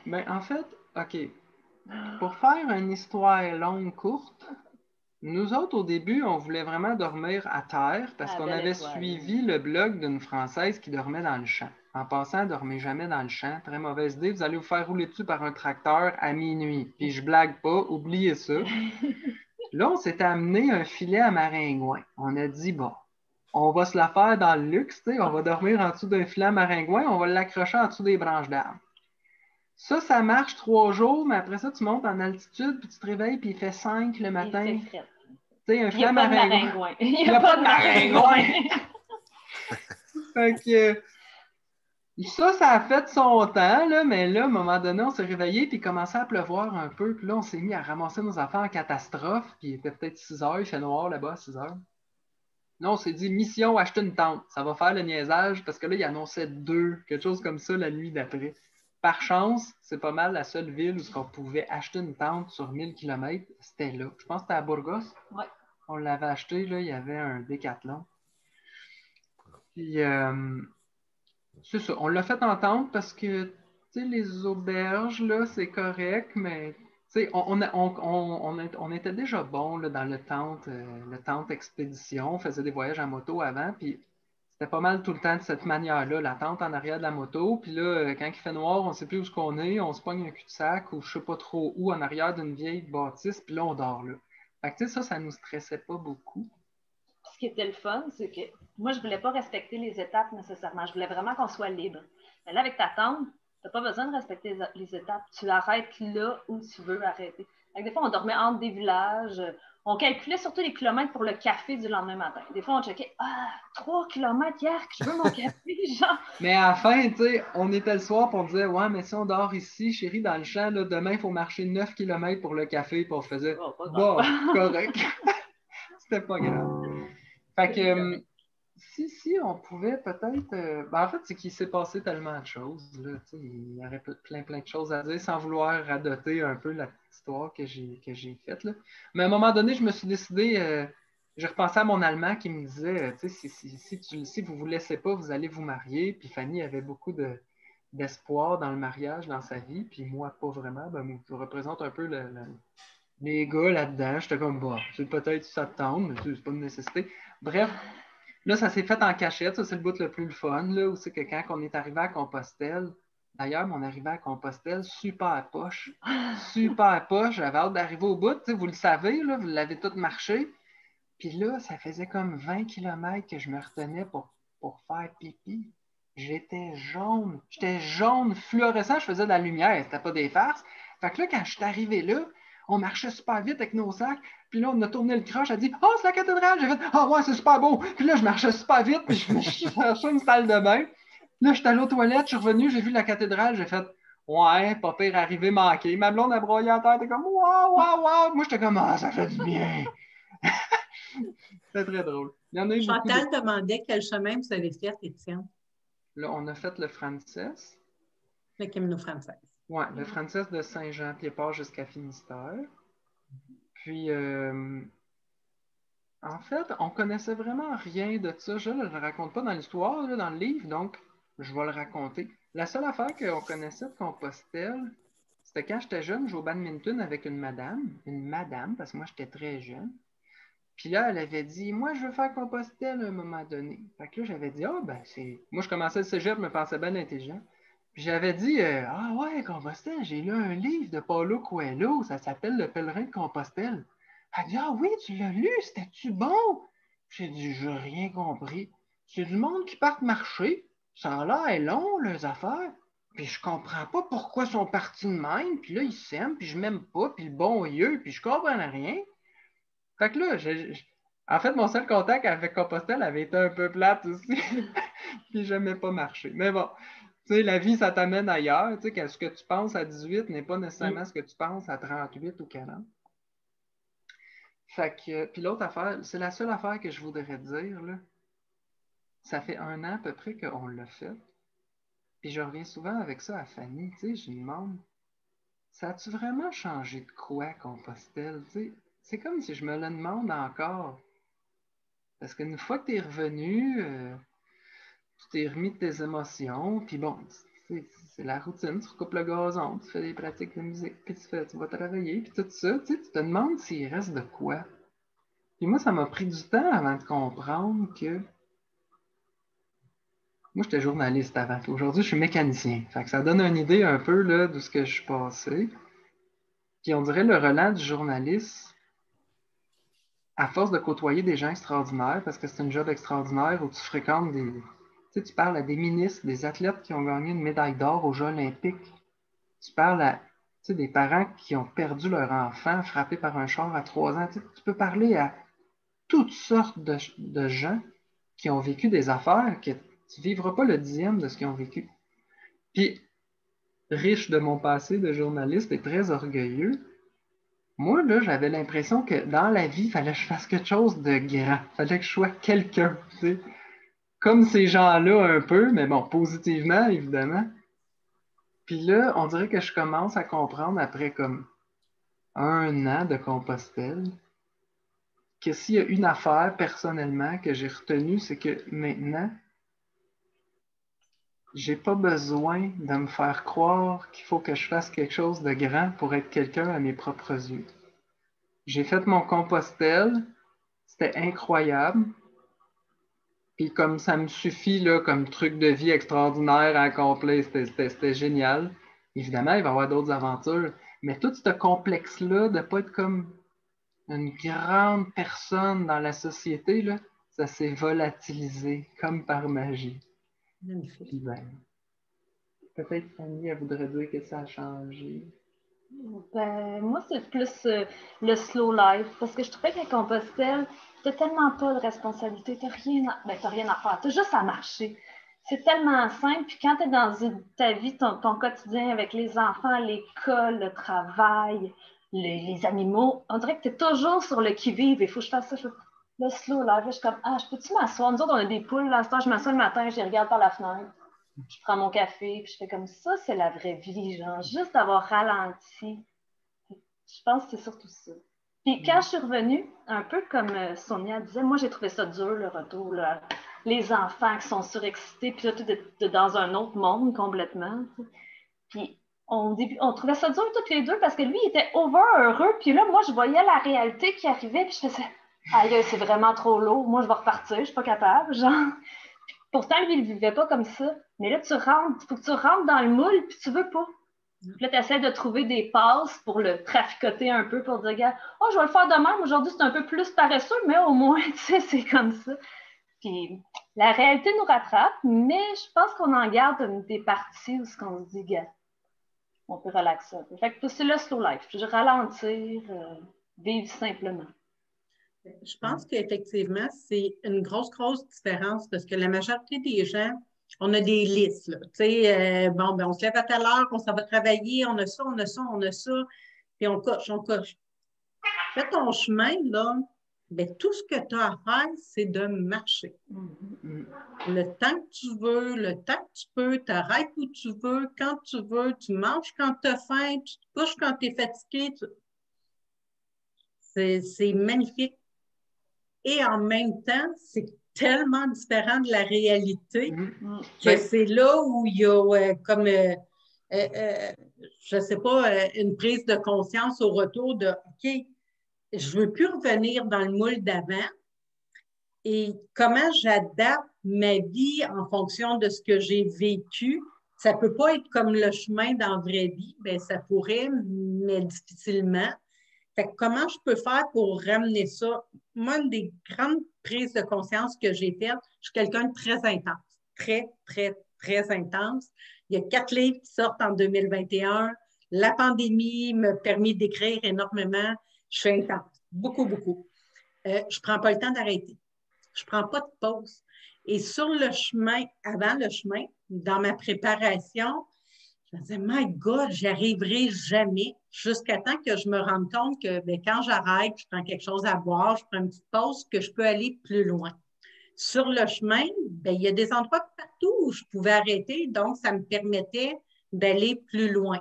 Ben, en fait, OK. Pour faire une histoire longue, courte, nous autres, au début, on voulait vraiment dormir à terre parce qu'on avait suivi le blog d'une Française qui dormait dans le champ. En passant, dormez jamais dans le champ. Très mauvaise idée. Vous allez vous faire rouler dessus par un tracteur à minuit. Puis je blague pas, oubliez ça. Là, on s'était amené un filet à maringouin. On a dit, bon, on va se la faire dans le luxe, tu sais, on va dormir en dessous d'un filet à maringouin, on va l'accrocher en dessous des branches d'arbres. Ça marche 3 jours, mais après ça, tu montes en altitude, puis tu te réveilles, puis il fait 5 le matin. Il fait frais. Tu sais, un Il n'y filet a à pas de maringouin. maringouin. Il n'y a pas de maringouin. Fait que ça a fait son temps, là, mais là, à un moment donné, on s'est réveillé, puis il commençait à pleuvoir un peu, puis là, on s'est mis à ramasser nos affaires en catastrophe, puis il était peut-être 6 heures, il fait noir là-bas à 6 heures. Là, on s'est dit, mission, acheter une tente. Ça va faire le niaisage, parce que là, il annonçait 2, quelque chose comme ça la nuit d'après. Par chance, c'est pas mal la seule ville où on pouvait acheter une tente sur 1000 km, c'était là. Je pense que c'était à Burgos. Ouais. On l'avait acheté, là, il y avait un Décathlon. Puis, c'est ça, on l'a fait en tente parce que, tu sais, les auberges, là, c'est correct, mais, tu sais, on était déjà bon là, dans le tente expédition, on faisait des voyages en moto avant, puis c'était pas mal tout le temps de cette manière-là, la tente en arrière de la moto, puis là, quand il fait noir, on ne sait plus où on est, on se pogne un cul-de-sac ou je sais pas trop où en arrière d'une vieille bâtisse, puis là, on dort là. Fait que, tu sais, ça nous stressait pas beaucoup. Ce qui était le fun, c'est que moi, je ne voulais pas respecter les étapes nécessairement. Je voulais vraiment qu'on soit libre. Mais là, avec ta tente, tu n'as pas besoin de respecter les étapes. Tu arrêtes là où tu veux arrêter. Des fois, on dormait entre des villages. On calculait surtout les kilomètres pour le café du lendemain matin. Des fois, on checkait 3 kilomètres hier, je veux mon café, genre. Mais à la fin, tu sais, on était le soir et on disait, ouais, mais si on dort ici, chérie, dans le champ, là, demain, il faut marcher 9 km pour le café. Puis on faisait, bon, correct. C'était pas grave. Fait que, si on pouvait peut-être. En fait, c'est qu'il s'est passé tellement de choses. Là, il y aurait plein de choses à dire sans vouloir radoter un peu la petite histoire que j'ai faite. Là. Mais à un moment donné, je me suis décidé. J'ai repensé à mon Allemand qui me disait si vous ne vous laissez pas, vous allez vous marier. Puis Fanny avait beaucoup d'espoir dans le mariage, dans sa vie. Puis moi, pas vraiment. Ben, je représente un peu les gars là-dedans. J'étais comme, bon, c'est peut-être ça te tente, mais c'est pas une nécessité. Bref. Là, ça s'est fait en cachette, ça c'est le bout le plus fun, là, où c'est que quand on est arrivé à Compostelle, d'ailleurs, mon arrivée à Compostelle, super poche, j'avais hâte d'arriver au bout, vous le savez, là, vous l'avez tout marché, puis là, ça faisait comme 20 km que je me retenais pour faire pipi. J'étais jaune fluorescent, je faisais de la lumière, c'était pas des farces. Fait que là, quand je suis arrivé là, on marchait super vite avec nos sacs. Puis là, on a tourné le croche, elle a dit « Oh, c'est la cathédrale! » J'ai fait « Ah ouais, c'est super beau! » Puis là, je marchais super vite, puis je me suis cherché une salle de bain. Là, j'étais allé aux toilettes, je suis revenu, j'ai vu la cathédrale, j'ai fait « Ouais, pas pire, arrivé manqué. » Ma blonde a broyé en terre, t'es comme « Waouh, waouh, waouh! » Moi, j'étais comme « Ah, ça fait du bien! » C'était très drôle. Il y en a eu Chantal demandait quel chemin vous avez fait, Étienne. Là, on a fait le Frances. Le Camino Frances. Oui, le Frances de Saint-Jean-Pied-Port jusqu'à Finistère. Puis, en fait, on connaissait vraiment rien de ça. Je ne le raconte pas dans l'histoire, dans le livre, donc je vais le raconter. La seule affaire qu'on connaissait de Compostelle, c'était quand j'étais jeune, je jouais au badminton avec une madame, parce que moi j'étais très jeune. Puis là, elle avait dit, moi je veux faire Compostelle à un moment donné. Fait que là, j'avais dit, c'est. Moi, je commençais le cégep, je me pensais bien intelligent. Puis j'avais dit, ah ouais, Compostelle, j'ai lu un livre de Paulo Coelho, ça s'appelle Le Pèlerin de Compostelle. Elle dit, ah oui, tu l'as lu, c'était-tu bon? J'ai dit, j'ai rien compris. C'est du monde qui part marcher, ça a l'air long, les affaires. Puis je comprends pas pourquoi ils sont partis de même, puis là, ils s'aiment, puis je m'aime pas, puis le bon Dieu, puis je comprends rien. Fait que là, en fait, mon seul contact avec Compostelle avait été un peu plate aussi. Puis j'aimais pas marcher. Mais bon, tu sais, la vie, ça t'amène ailleurs. Tu sais, ce que tu penses à 18 n'est pas nécessairement ce que tu penses à 38 ou 40. Fait que, puis l'autre affaire, c'est la seule affaire que je voudrais dire, là. Ça fait 1 an à peu près qu'on l'a fait. Puis je reviens souvent avec ça à Fanny. Tu sais, je lui demande, ça a-tu vraiment changé de quoi, Compostelle? Tu sais, c'est comme si je me le demande encore. Parce qu'une fois que tu es revenu, tu t'es remis de tes émotions, puis bon, c'est la routine, tu recoupes le gazon, tu fais des pratiques de musique, puis tu vas travailler, puis tout ça, tu sais, tu te demandes s'il reste de quoi. Puis moi, ça m'a pris du temps avant de comprendre que moi, j'étais journaliste avant. Aujourd'hui, je suis mécanicien. Fait que ça donne une idée un peu là, de ce que je suis passé. Puis on dirait le relent du journaliste, à force de côtoyer des gens extraordinaires, parce que c'est un job extraordinaire où tu fréquentes des. Tu sais, tu parles à des ministres, des athlètes qui ont gagné une médaille d'or aux Jeux olympiques. Tu parles à des parents qui ont perdu leur enfant frappé par un char à 3 ans. Tu sais, tu peux parler à toutes sortes de gens qui ont vécu des affaires que tu ne vivras pas le 10e de ce qu'ils ont vécu. Puis, riche de mon passé de journaliste et très orgueilleux, moi, là, j'avais l'impression que dans la vie, il fallait que je fasse quelque chose de grand. Il fallait que je sois quelqu'un, tu sais. Comme ces gens-là un peu, mais bon, positivement, évidemment. Puis là, on dirait que je commence à comprendre après comme 1 an de Compostelle que s'il y a une affaire personnellement que j'ai retenue, c'est que maintenant, j'ai pas besoin de me faire croire qu'il faut que je fasse quelque chose de grand pour être quelqu'un à mes propres yeux. J'ai fait mon Compostelle, c'était incroyable. Puis comme ça me suffit là, comme truc de vie extraordinaire à accomplir, c'était génial. Évidemment, il va y avoir d'autres aventures, mais tout ce complexe-là de ne pas être comme une grande personne dans la société, là, ça s'est volatilisé comme par magie. Magnifique. Puis ben, peut-être Fanny, elle voudrait dire que ça a changé. Ben, moi, c'est plus le slow life, parce que je trouvais qu'à Compostelle, t'as tellement pas de responsabilité, t'as rien à faire, t'as juste à marcher. C'est tellement simple, puis quand t'es dans ta vie, ton quotidien avec les enfants, l'école, le travail, les animaux, on dirait que t'es toujours sur le qui-vive, il faut que je fasse ça. Le slow life, je suis comme, je peux-tu m'asseoir? Nous autres, on a des poules, là, je m'assois le matin, je les regarde par la fenêtre. Je prends mon café, puis je fais comme ça, c'est la vraie vie, genre, juste d'avoir ralenti. Je pense que c'est surtout ça. Puis quand je suis revenue, un peu comme Sonia disait, moi j'ai trouvé ça dur le retour, là. Les enfants qui sont surexcités, puis là, tu es dans un autre monde complètement. T'sais. Puis on trouvait ça dur toutes les deux parce que lui, il était over heureux, puis là, moi, je voyais la réalité qui arrivait, puis je faisais, aïe, c'est vraiment trop lourd, moi, je vais repartir, je suis pas capable, genre. Pourtant, lui, il ne vivait pas comme ça. Mais là, il faut que tu rentres dans le moule, puis tu veux pas. Puis là, tu essaies de trouver des passes pour le traficoter un peu, pour dire, regarde, je vais le faire de même. Aujourd'hui, c'est un peu plus paresseux, mais au moins, tu sais, c'est comme ça. Puis la réalité nous rattrape, mais je pense qu'on en garde des parties où on se dit, regarde, on peut relaxer un peu. Fait que c'est le slow life. Je ralentir, vivre simplement. Je pense qu'effectivement, c'est une grosse différence parce que la majorité des gens, on a des listes. Là. On se lève à telle heure, on s'en va travailler, on a ça, on a ça, on a ça, puis on coche, on coche. Fais ton chemin, là, bien, tout ce que tu as à faire, c'est de marcher. Le temps que tu veux, le temps que tu peux, tu arrêtes où tu veux, quand tu veux, tu manges quand tu as faim, tu te couches quand tu es fatigué. C'est magnifique. Et en même temps, c'est tellement différent de la réalité que c'est là où il y a je ne sais pas, une prise de conscience au retour de OK, je ne veux plus revenir dans le moule d'avant et comment j'adapte ma vie en fonction de ce que j'ai vécu. Ça ne peut pas être comme le chemin dans la vraie vie, bien, ça pourrait, mais difficilement. Fait que comment je peux faire pour ramener ça? Moi, une des grandes prises de conscience que j'ai faites, je suis quelqu'un de très intense. Très, très, très intense. Il y a 4 livres qui sortent en 2021. La pandémie m'a permis d'écrire énormément. Je suis intense. Beaucoup, beaucoup. Je ne prends pas le temps d'arrêter. Je ne prends pas de pause. Et sur le chemin, avant le chemin, dans ma préparation, je me disais, my God, j'y arriverai jamais jusqu'à temps que je me rende compte que quand j'arrête, je prends quelque chose à boire, je prends une petite pause, que je peux aller plus loin. Sur le chemin, il y a des endroits partout où je pouvais arrêter, donc ça me permettait d'aller plus loin.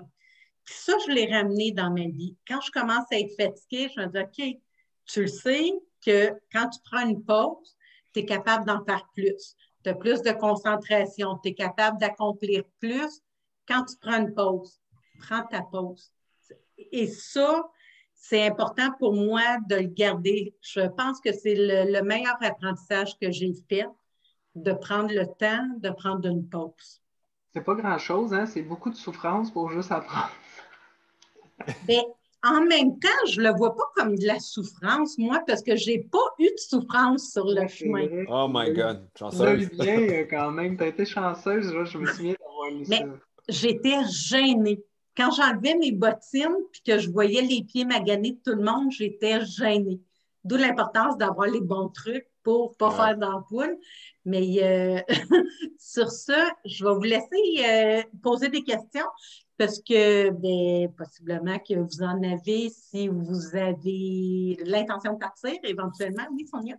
Puis ça, je l'ai ramené dans ma vie. Quand je commence à être fatiguée, je me dis, OK, tu le sais que quand tu prends une pause, tu es capable d'en faire plus. Tu as plus de concentration, tu es capable d'accomplir plus quand tu prends une pause. Prends ta pause. Et ça, c'est important pour moi de le garder. Je pense que c'est le meilleur apprentissage que j'ai fait, de prendre le temps de prendre une pause. C'est pas grand-chose, hein? C'est beaucoup de souffrance pour juste apprendre. Bien, en même temps, je ne le vois pas comme de la souffrance, moi, parce que je n'ai pas eu de souffrance sur le chemin. Vrai. Oh my God, Tu l'as chanceuse. eu bien quand même. Tu as été chanceuse, là, je me souviens d'avoir lu Mais ça. j'étais gênée. Quand j'enlevais mes bottines puis que je voyais les pieds maganés de tout le monde, j'étais gênée. D'où l'importance d'avoir les bons trucs pour ne pas faire d'ampoule. Mais sur ça, je vais vous laisser poser des questions parce que ben, possiblement que vous en avez si vous avez l'intention de partir éventuellement. Oui, Sonia?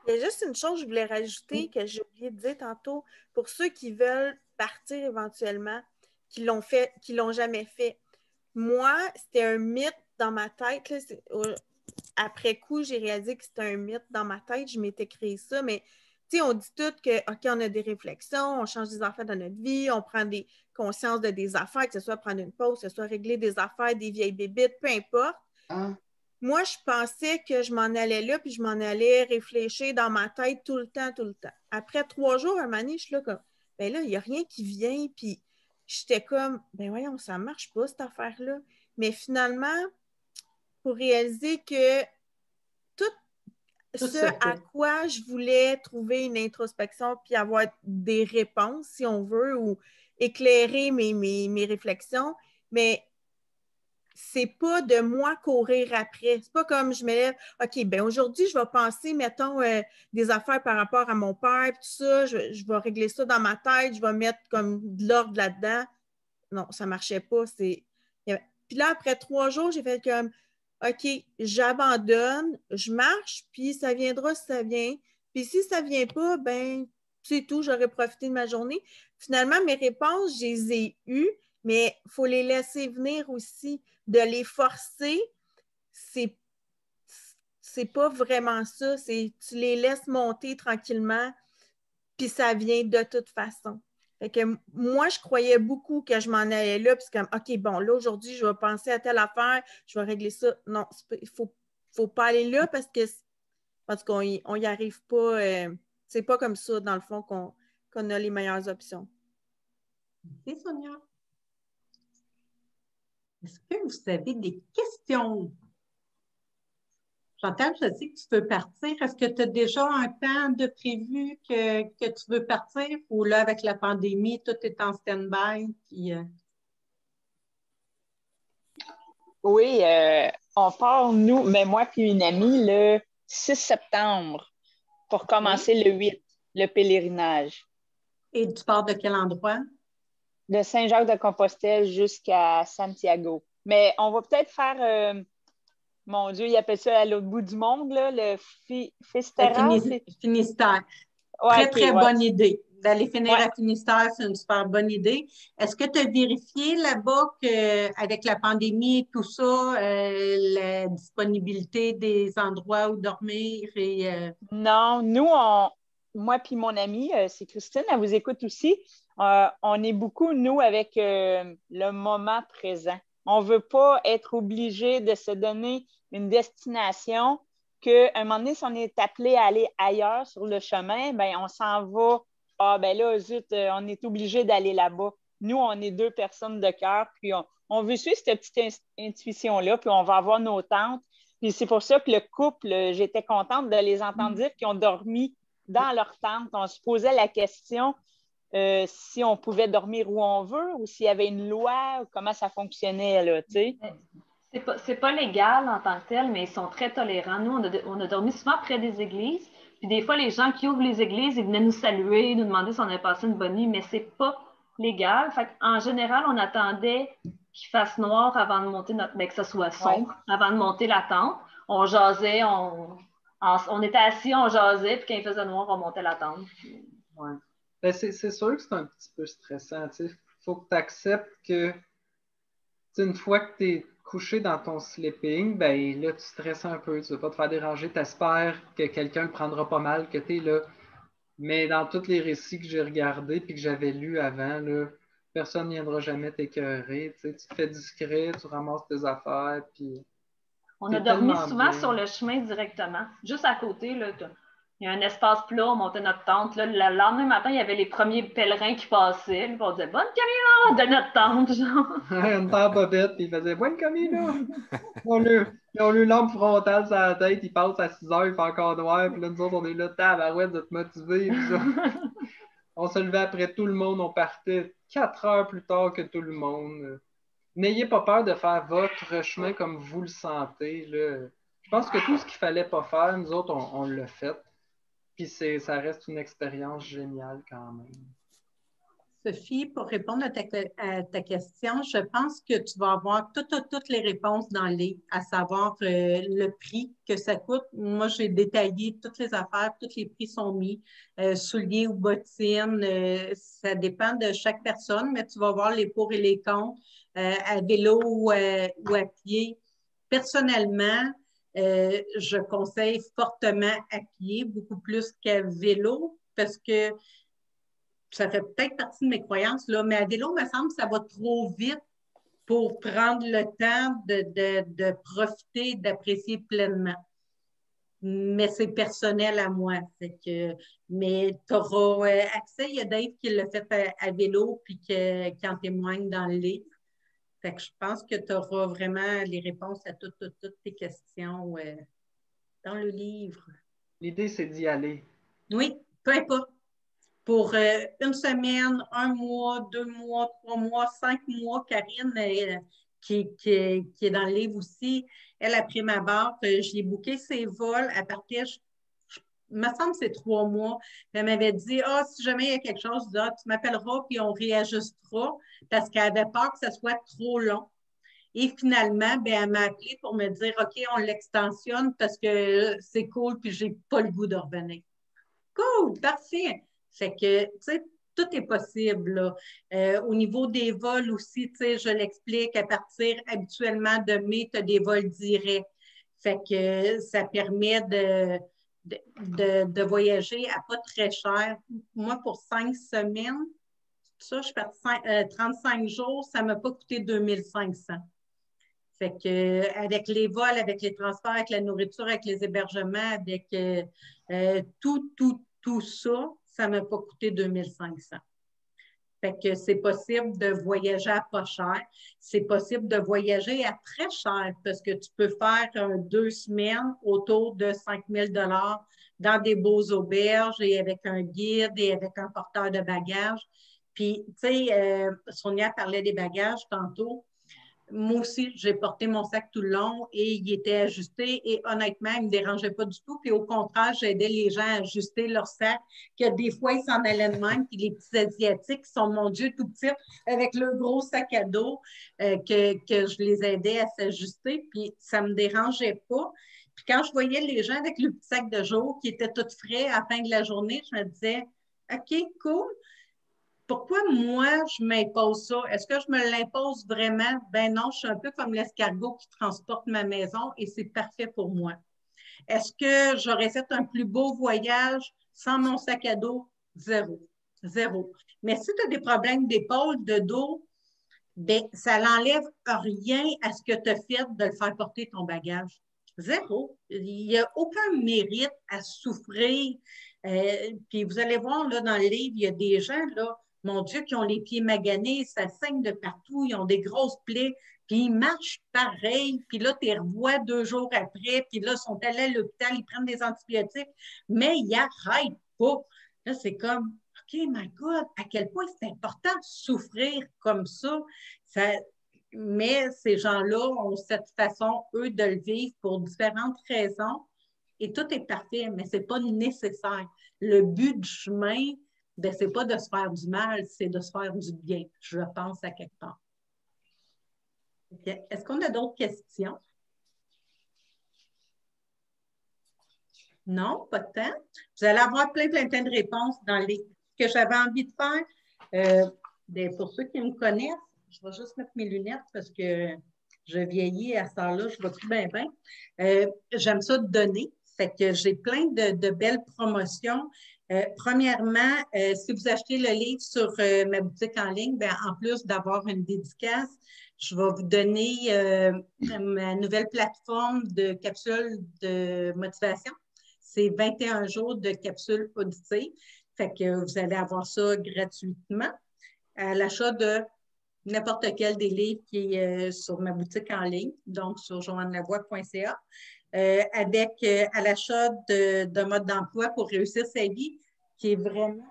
Il y a juste une chose que je voulais rajouter que j'ai oublié de dire tantôt. Pour ceux qui veulent partir éventuellement, qui l'ont fait, qui l'ont jamais fait. Moi, c'était un mythe dans ma tête. Là, après coup, j'ai réalisé que c'était un mythe dans ma tête. Je m'étais créé ça, mais tu sais, on dit tout que, OK, on a des réflexions, on change des affaires dans notre vie, on prend des consciences de des affaires, que ce soit prendre une pause, que ce soit régler des affaires, des vieilles bébites, peu importe. Moi, je pensais que je m'en allais là, puis je m'en allais réfléchir dans ma tête tout le temps, tout le temps. Après 3 jours, un moment donné, je suis là comme, ben là, il n'y a rien qui vient, puis j'étais comme, ben voyons, ça ne marche pas, cette affaire-là. Mais finalement, pour réaliser que tout ce à quoi je voulais trouver une introspection, puis avoir des réponses, si on veut, ou éclairer mes réflexions, mais c'est pas de moi courir après. C'est pas comme je me lève, OK, ben aujourd'hui, je vais penser, mettons, des affaires par rapport à mon père, tout ça, je vais régler ça dans ma tête, je vais mettre comme de l'ordre là-dedans. Non, ça marchait pas. Puis là, après 3 jours, j'ai fait comme, OK, j'abandonne, je marche, puis ça viendra si ça vient. Puis si ça vient pas, ben c'est tout, j'aurais profité de ma journée. Finalement, mes réponses, je les ai eues, mais il faut les laisser venir aussi. De les forcer, c'est pas vraiment ça. Tu les laisses monter tranquillement, puis ça vient de toute façon. Fait que moi, je croyais beaucoup que je m'en allais là, puis c'est comme, OK, bon, là, aujourd'hui, je vais penser à telle affaire, je vais régler ça. Non, il faut pas aller là parce que, en tout cas, on y arrive pas. C'est pas comme ça, dans le fond, qu'on a les meilleures options. Merci, Sonia. Est-ce que vous avez des questions? Chantal, je sais que tu veux partir. Est-ce que tu as déjà un temps de prévu que tu veux partir ou là, avec la pandémie, tout est en stand-by? Puis, Oui, on part, nous, mais moi puis une amie, le 6 septembre pour commencer le 8, le pèlerinage. Et tu pars de quel endroit? De Saint-Jacques-de-Compostelle jusqu'à Santiago. Mais on va peut-être faire, mon Dieu, ils appellent ça à l'autre bout du monde, là, le Finistère. Finistère. Ouais, Très bonne idée. D'aller finir à Finistère, c'est une super bonne idée. Est-ce que tu as vérifié là-bas qu'avec la pandémie et tout ça, la disponibilité des endroits où dormir et Non, nous, moi puis mon amie, c'est Christine, elle vous écoute aussi. On est beaucoup, nous, avec le moment présent. On ne veut pas être obligé de se donner une destination qu'à un moment donné, si on est appelé à aller ailleurs sur le chemin, ben, on s'en va. Ah, ben là, zut, on est obligé d'aller là-bas. Nous, on est 2 personnes de cœur, puis on veut suivre cette petite intuition-là, puis on va avoir nos tentes. Puis c'est pour ça que le couple, j'étais contente de les entendre dire qu'ils ont dormi dans leur tente. On se posait la question si on pouvait dormir où on veut ou s'il y avait une loi ou comment ça fonctionnait, là, tu sais. C'est pas légal en tant que tel, mais ils sont très tolérants. Nous, on a dormi souvent près des églises. Puis des fois, les gens qui ouvrent les églises, ils venaient nous saluer, nous demander si on avait passé une bonne nuit, mais c'est pas légal. Fait en général, on attendait qu'il fasse noir avant de monter que ce soit sombre, avant de monter la tente. On jasait, on était assis, on jasait, puis quand il faisait noir, on montait la tente. Ouais. Ben, c'est sûr que c'est un petit peu stressant. Il faut que tu acceptes que une fois que tu coucher dans ton sleeping, ben là, tu stresses un peu, tu ne veux pas te faire déranger, tu espères que quelqu'un ne le prendra pas mal, que tu es là. Mais dans tous les récits que j'ai regardés et que j'avais lus avant, là, personne ne viendra jamais t'écœurer. Tu te fais discret, tu ramasses tes affaires, puis on a dormi souvent sur le chemin directement. Juste à côté, là, il y a un espace plat, on montait notre tente. Là, le lendemain matin, il y avait les premiers pèlerins qui passaient. Là, on disait « Bonne camino » de notre tente, genre. Une terre bobette, puis ils faisaient « Bonne camino ». Ils ont le lampe frontale sur la tête, ils passent à 6 heures, il fait encore noir, puis là, nous autres, on est là, tabarouette, de te motiver. On se levait après tout le monde, on partait 4 heures plus tard que tout le monde. N'ayez pas peur de faire votre chemin comme vous le sentez. Là. Je pense que tout ce qu'il fallait pas faire, nous autres, on l'a fait. Puis ça reste une expérience géniale quand même. Sophie, pour répondre à ta question, je pense que tu vas avoir toutes les réponses dans le livre, à savoir le prix que ça coûte. Moi, j'ai détaillé toutes les affaires, tous les prix sont mis, souliers ou bottines, ça dépend de chaque personne, mais tu vas voir les pour et les contre, à vélo ou à pied. Personnellement, je conseille fortement à pied, beaucoup plus qu'à vélo, parce que ça fait peut-être partie de mes croyances, là, mais à vélo, il me semble que ça va trop vite pour prendre le temps de profiter, d'apprécier pleinement. Mais c'est personnel à moi. Mais tu auras accès. Il y a Dave qui l'a fait à vélo puis qui en témoigne dans le livre. Fait que je pense que tu auras vraiment les réponses à toutes tes questions dans le livre. L'idée, c'est d'y aller. Oui, peu importe. Pour une semaine, 1 mois, 2 mois, 3 mois, 5 mois, Karine, qui est dans le livre aussi, elle a pris ma barre. J'ai booké ses vols. Elle partait, il me semble que c'est 3 mois. Elle m'avait dit, si jamais il y a quelque chose, tu m'appelleras puis on réajustera parce qu'elle avait peur que ça soit trop long. Et finalement, elle m'a appelé pour me dire, OK, on l'extensionne parce que c'est cool puis j'ai pas le goût de revenir. Cool, parfait. Fait que, tu sais, tout est possible. Au niveau des vols aussi, tu sais, je l'explique, à partir habituellement de mai, tu as des vols directs. Fait que ça permet de voyager à pas très cher. Moi, pour 5 semaines, ça, je suis partie 35 jours, ça ne m'a pas coûté 2500. Fait que avec les vols, avec les transports, avec la nourriture, avec les hébergements, avec tout ça, ça ne m'a pas coûté 2500. Fait que c'est possible de voyager à pas cher. C'est possible de voyager à très cher parce que tu peux faire 2 semaines autour de 5 000 $ dans des beaux auberges et avec un guide et avec un porteur de bagages. Puis, tu sais, Sonia parlait des bagages tantôt. Moi aussi, j'ai porté mon sac tout le long et il était ajusté et honnêtement, il ne me dérangeait pas du tout. Puis au contraire, j'aidais les gens à ajuster leur sac, que des fois, ils s'en allaient de même. Puis les petits Asiatiques sont, mon Dieu, tout petits, avec le gros sac à dos, que je les aidais à s'ajuster. Puis ça ne me dérangeait pas. Puis quand je voyais les gens avec le petit sac de jour qui était tout frais à la fin de la journée, je me disais, OK, cool. Pourquoi moi, je m'impose ça? Est-ce que je me l'impose vraiment? Ben non, je suis un peu comme l'escargot qui transporte ma maison et c'est parfait pour moi. Est-ce que j'aurais fait un plus beau voyage sans mon sac à dos? Zéro. Zéro. Mais si tu as des problèmes d'épaule, de dos, ben, ça n'enlève rien à ce que tu as fait de le faire porter ton bagage. Zéro. Il n'y a aucun mérite à souffrir. Puis vous allez voir, là, dans le livre, il y a des gens, là, mon Dieu, qui ont les pieds maganés, ça saigne de partout, ils ont des grosses plaies, puis ils marchent pareil, puis là, tu les revois 2 jours après, puis là, ils sont allés à l'hôpital, ils prennent des antibiotiques, mais ils n'arrêtent pas. Là, c'est comme, OK, my God, à quel point c'est important de souffrir comme ça. Mais ces gens-là ont cette façon, eux, de le vivre pour différentes raisons, et tout est parfait, mais ce n'est pas nécessaire. Le but du chemin, ben, ce n'est pas de se faire du mal, c'est de se faire du bien, je pense, à quelque part. Okay. Est-ce qu'on a d'autres questions? Non, pas de temps. Vous allez avoir plein de réponses dans ce que j'avais envie de faire. Ben, pour ceux qui me connaissent, je vais juste mettre mes lunettes parce que Je vieillis à ce temps-là, je ne vois plus bien, bien. J'aime ça donner. Fait que j'ai plein de belles promotions. Premièrement, si vous achetez le livre sur ma boutique en ligne, bien, en plus d'avoir une dédicace, je vais vous donner ma nouvelle plateforme de capsules de motivation. C'est 21 jours de capsules auditives. Fait que vous allez avoir ça gratuitement à l'achat de n'importe quel des livres qui est sur ma boutique en ligne, donc sur joannelavoie.ca, avec à l'achat de mode d'emploi pour réussir sa vie, qui est vraiment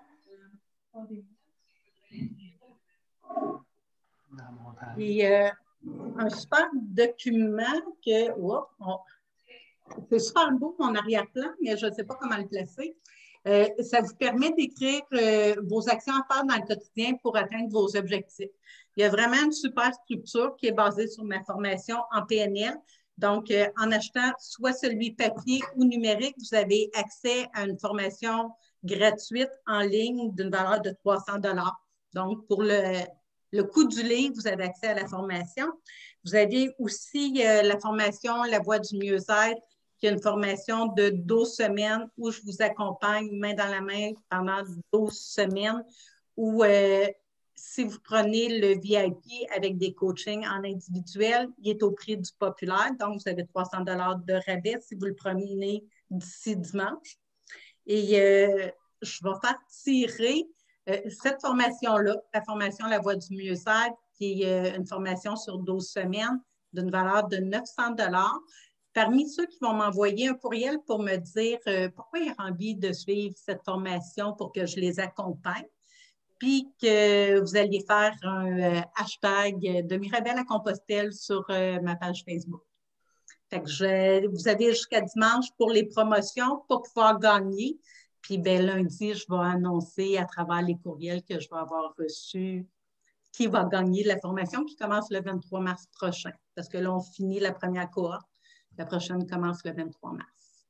un super document que c'est super beau mon arrière-plan, mais je ne sais pas comment le placer. Ça vous permet d'écrire vos actions à faire dans le quotidien pour atteindre vos objectifs. Il y a vraiment une super structure qui est basée sur ma formation en PNL. Donc, en achetant soit celui papier ou numérique, vous avez accès à une formation gratuite en ligne d'une valeur de 300 $. Donc, pour le coût du livre, vous avez accès à la formation. Vous avez aussi la formation La Voie du mieux-être, qui est une formation de 12 semaines où je vous accompagne main dans la main pendant 12 semaines, où si vous prenez le VIP avec des coachings en individuel, il est au prix du populaire, donc vous avez 300 $ de rabais si vous le prenez d'ici dimanche. Et je vais faire tirer cette formation-là, la formation La Voie du mieux-être, qui est une formation sur 12 semaines d'une valeur de 900 $. Parmi ceux qui vont m'envoyer un courriel pour me dire pourquoi ils ont envie de suivre cette formation pour que je les accompagne, puis que vous alliez faire un hashtag de Mirabelle à Compostelle sur ma page Facebook. Fait que vous avez jusqu'à dimanche pour les promotions pour pouvoir gagner. Puis ben, lundi, je vais annoncer à travers les courriels que je vais avoir reçus qui va gagner la formation qui commence le 23 mars prochain. Parce que là, on finit la première cohorte. La prochaine commence le 23 mars.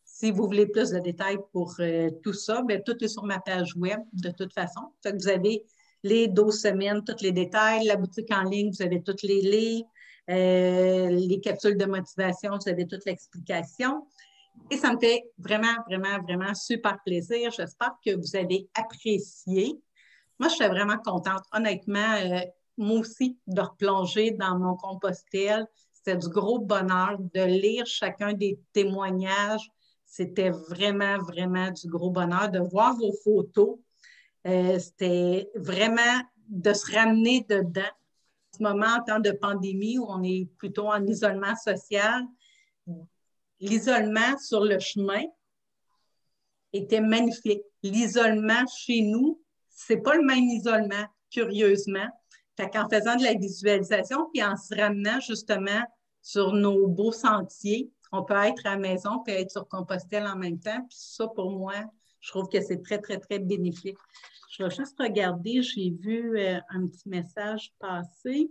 Si vous voulez plus de détails pour tout ça, bien, tout est sur ma page web de toute façon. Fait que vous avez les 12 semaines, tous les détails. La boutique en ligne, vous avez tous les livres. Les capsules de motivation, vous avez toute l'explication. Et ça me fait vraiment, vraiment, vraiment super plaisir. J'espère que vous avez apprécié. Moi, je suis vraiment contente. Honnêtement, moi aussi, de replonger dans mon Compostelle. C'était du gros bonheur de lire chacun des témoignages. C'était vraiment, vraiment du gros bonheur de voir vos photos. C'était vraiment de se ramener dedans. En ce moment, en temps de pandémie, où on est plutôt en isolement social, l'isolement sur le chemin était magnifique. L'isolement chez nous, c'est pas le même isolement, curieusement. Fait qu'en faisant de la visualisation, puis en se ramenant justement sur nos beaux sentiers, on peut être à la maison, puis être sur Compostelle en même temps. Puis ça, pour moi, je trouve que c'est très, très, très bénéfique. Je vais juste regarder, j'ai vu un petit message passer.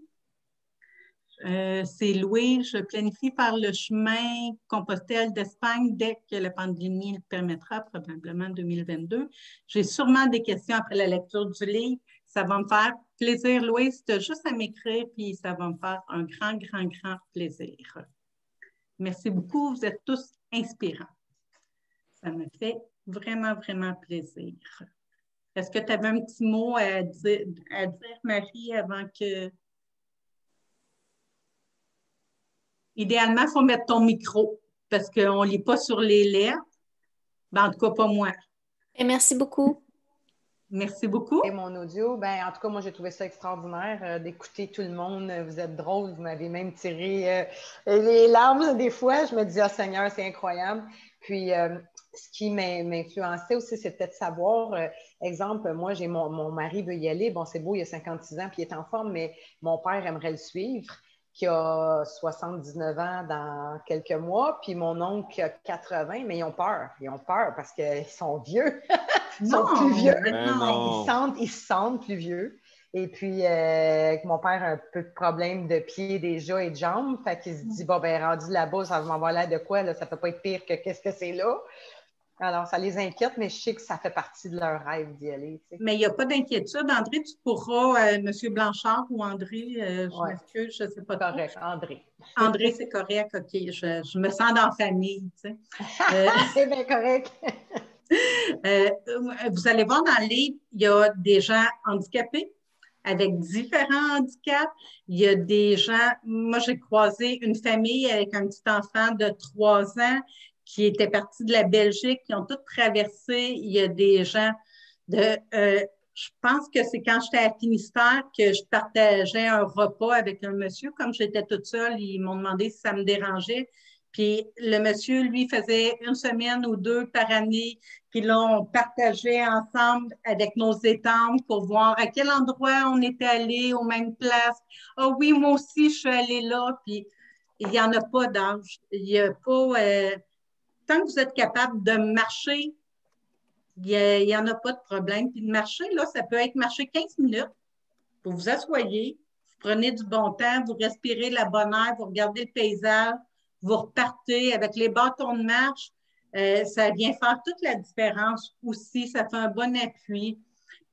C'est Louis, je planifie faire le chemin Compostelle d'Espagne dès que la pandémie le permettra, probablement en 2022. J'ai sûrement des questions après la lecture du livre. Ça va me faire plaisir, Louis. Tu as juste à m'écrire, puis ça va me faire un grand, grand, grand plaisir. Merci beaucoup. Vous êtes tous inspirants. Ça me fait vraiment, vraiment plaisir. Est-ce que tu avais un petit mot à dire, Marie, avant que... Idéalement, il faut mettre ton micro parce qu'on ne lit pas sur les lèvres. Ben, en tout cas, pas moi. Et merci beaucoup. Merci beaucoup. Et mon audio, ben, en tout cas, moi, j'ai trouvé ça extraordinaire d'écouter tout le monde. Vous êtes drôle, vous m'avez même tiré les larmes des fois. Je me dis, ah Seigneur, c'est incroyable. Puis, ce qui m'influençait aussi, c'était de savoir, exemple, moi, j'ai mon mari veut y aller. Bon, c'est beau, il a 56 ans, puis il est en forme, mais mon père aimerait le suivre, qui a 79 ans dans quelques mois, puis mon oncle qui a 80, mais ils ont peur. Ils ont peur parce qu'ils sont vieux. Ils sont plus vieux. Ils se sentent plus vieux. Et puis, mon père a un peu de problème de pied déjà et de jambes. Fait qu'il se dit, bon, ben rendu là-bas, ça va m'avoir l'air de quoi? Là? Ça ne peut pas être pire que qu'est-ce que c'est là. Alors, ça les inquiète, mais je sais que ça fait partie de leur rêve d'y aller. Tu sais. Mais il n'y a pas d'inquiétude. André, tu pourras, M. Blanchard ou André, je Ouais. m'excuse, je ne sais pas. Correct, André. André, c'est correct, OK. Je me sens dans la famille, tu sais. C'est bien correct. Vous allez voir dans le livre, il y a des gens handicapés avec différents handicaps. Il y a des gens, moi j'ai croisé une famille avec un petit enfant de 3 ans qui était parti de la Belgique, qui ont tous traversé. Il y a des gens je pense que c'est quand j'étais à Finistère que je partageais un repas avec un monsieur. Comme j'étais toute seule, ils m'ont demandé si ça me dérangeait. Puis le monsieur, lui, faisait 1 semaine ou 2 par année. Puis là, on partageait ensemble avec nos étangs pour voir à quel endroit on était allé, aux mêmes places. Ah oui, moi aussi, je suis allée là. Puis il n'y en a pas d'âge. Il n'y a pas... tant que vous êtes capable de marcher, il n'y en a pas de problème. Puis de marcher, là, ça peut être marcher 15 minutes. Vous vous asseyez, vous prenez du bon temps, vous respirez la bonne air, vous regardez le paysage, vous repartez avec les bâtons de marche. Ça vient faire toute la différence aussi. Ça fait un bon appui.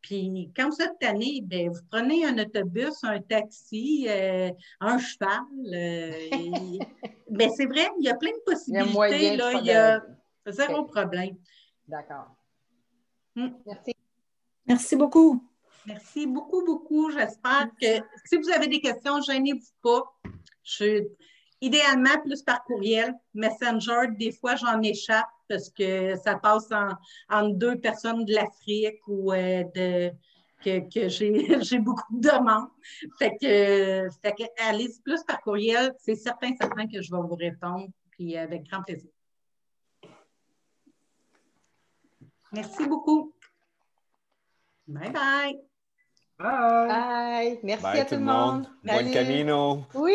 Puis quand vous êtes tanné, bien, vous prenez un autobus, un taxi, un cheval. Mais c'est vrai, il y a plein de possibilités. Il y a moyen là, de il y a faire zéro problème. D'accord. Merci. Merci beaucoup. Merci beaucoup, beaucoup. J'espère que si vous avez des questions, gênez-vous pas. Idéalement, plus par courriel. Messenger, des fois, j'en échappe parce que ça passe entre 2 personnes de l'Afrique ou que j'ai beaucoup de demandes. Fait que allez plus par courriel. C'est certain que je vais vous répondre. Puis avec grand plaisir. Merci beaucoup. Bye bye. Bye. Merci Bye à tout le monde. Buen camino. Oui.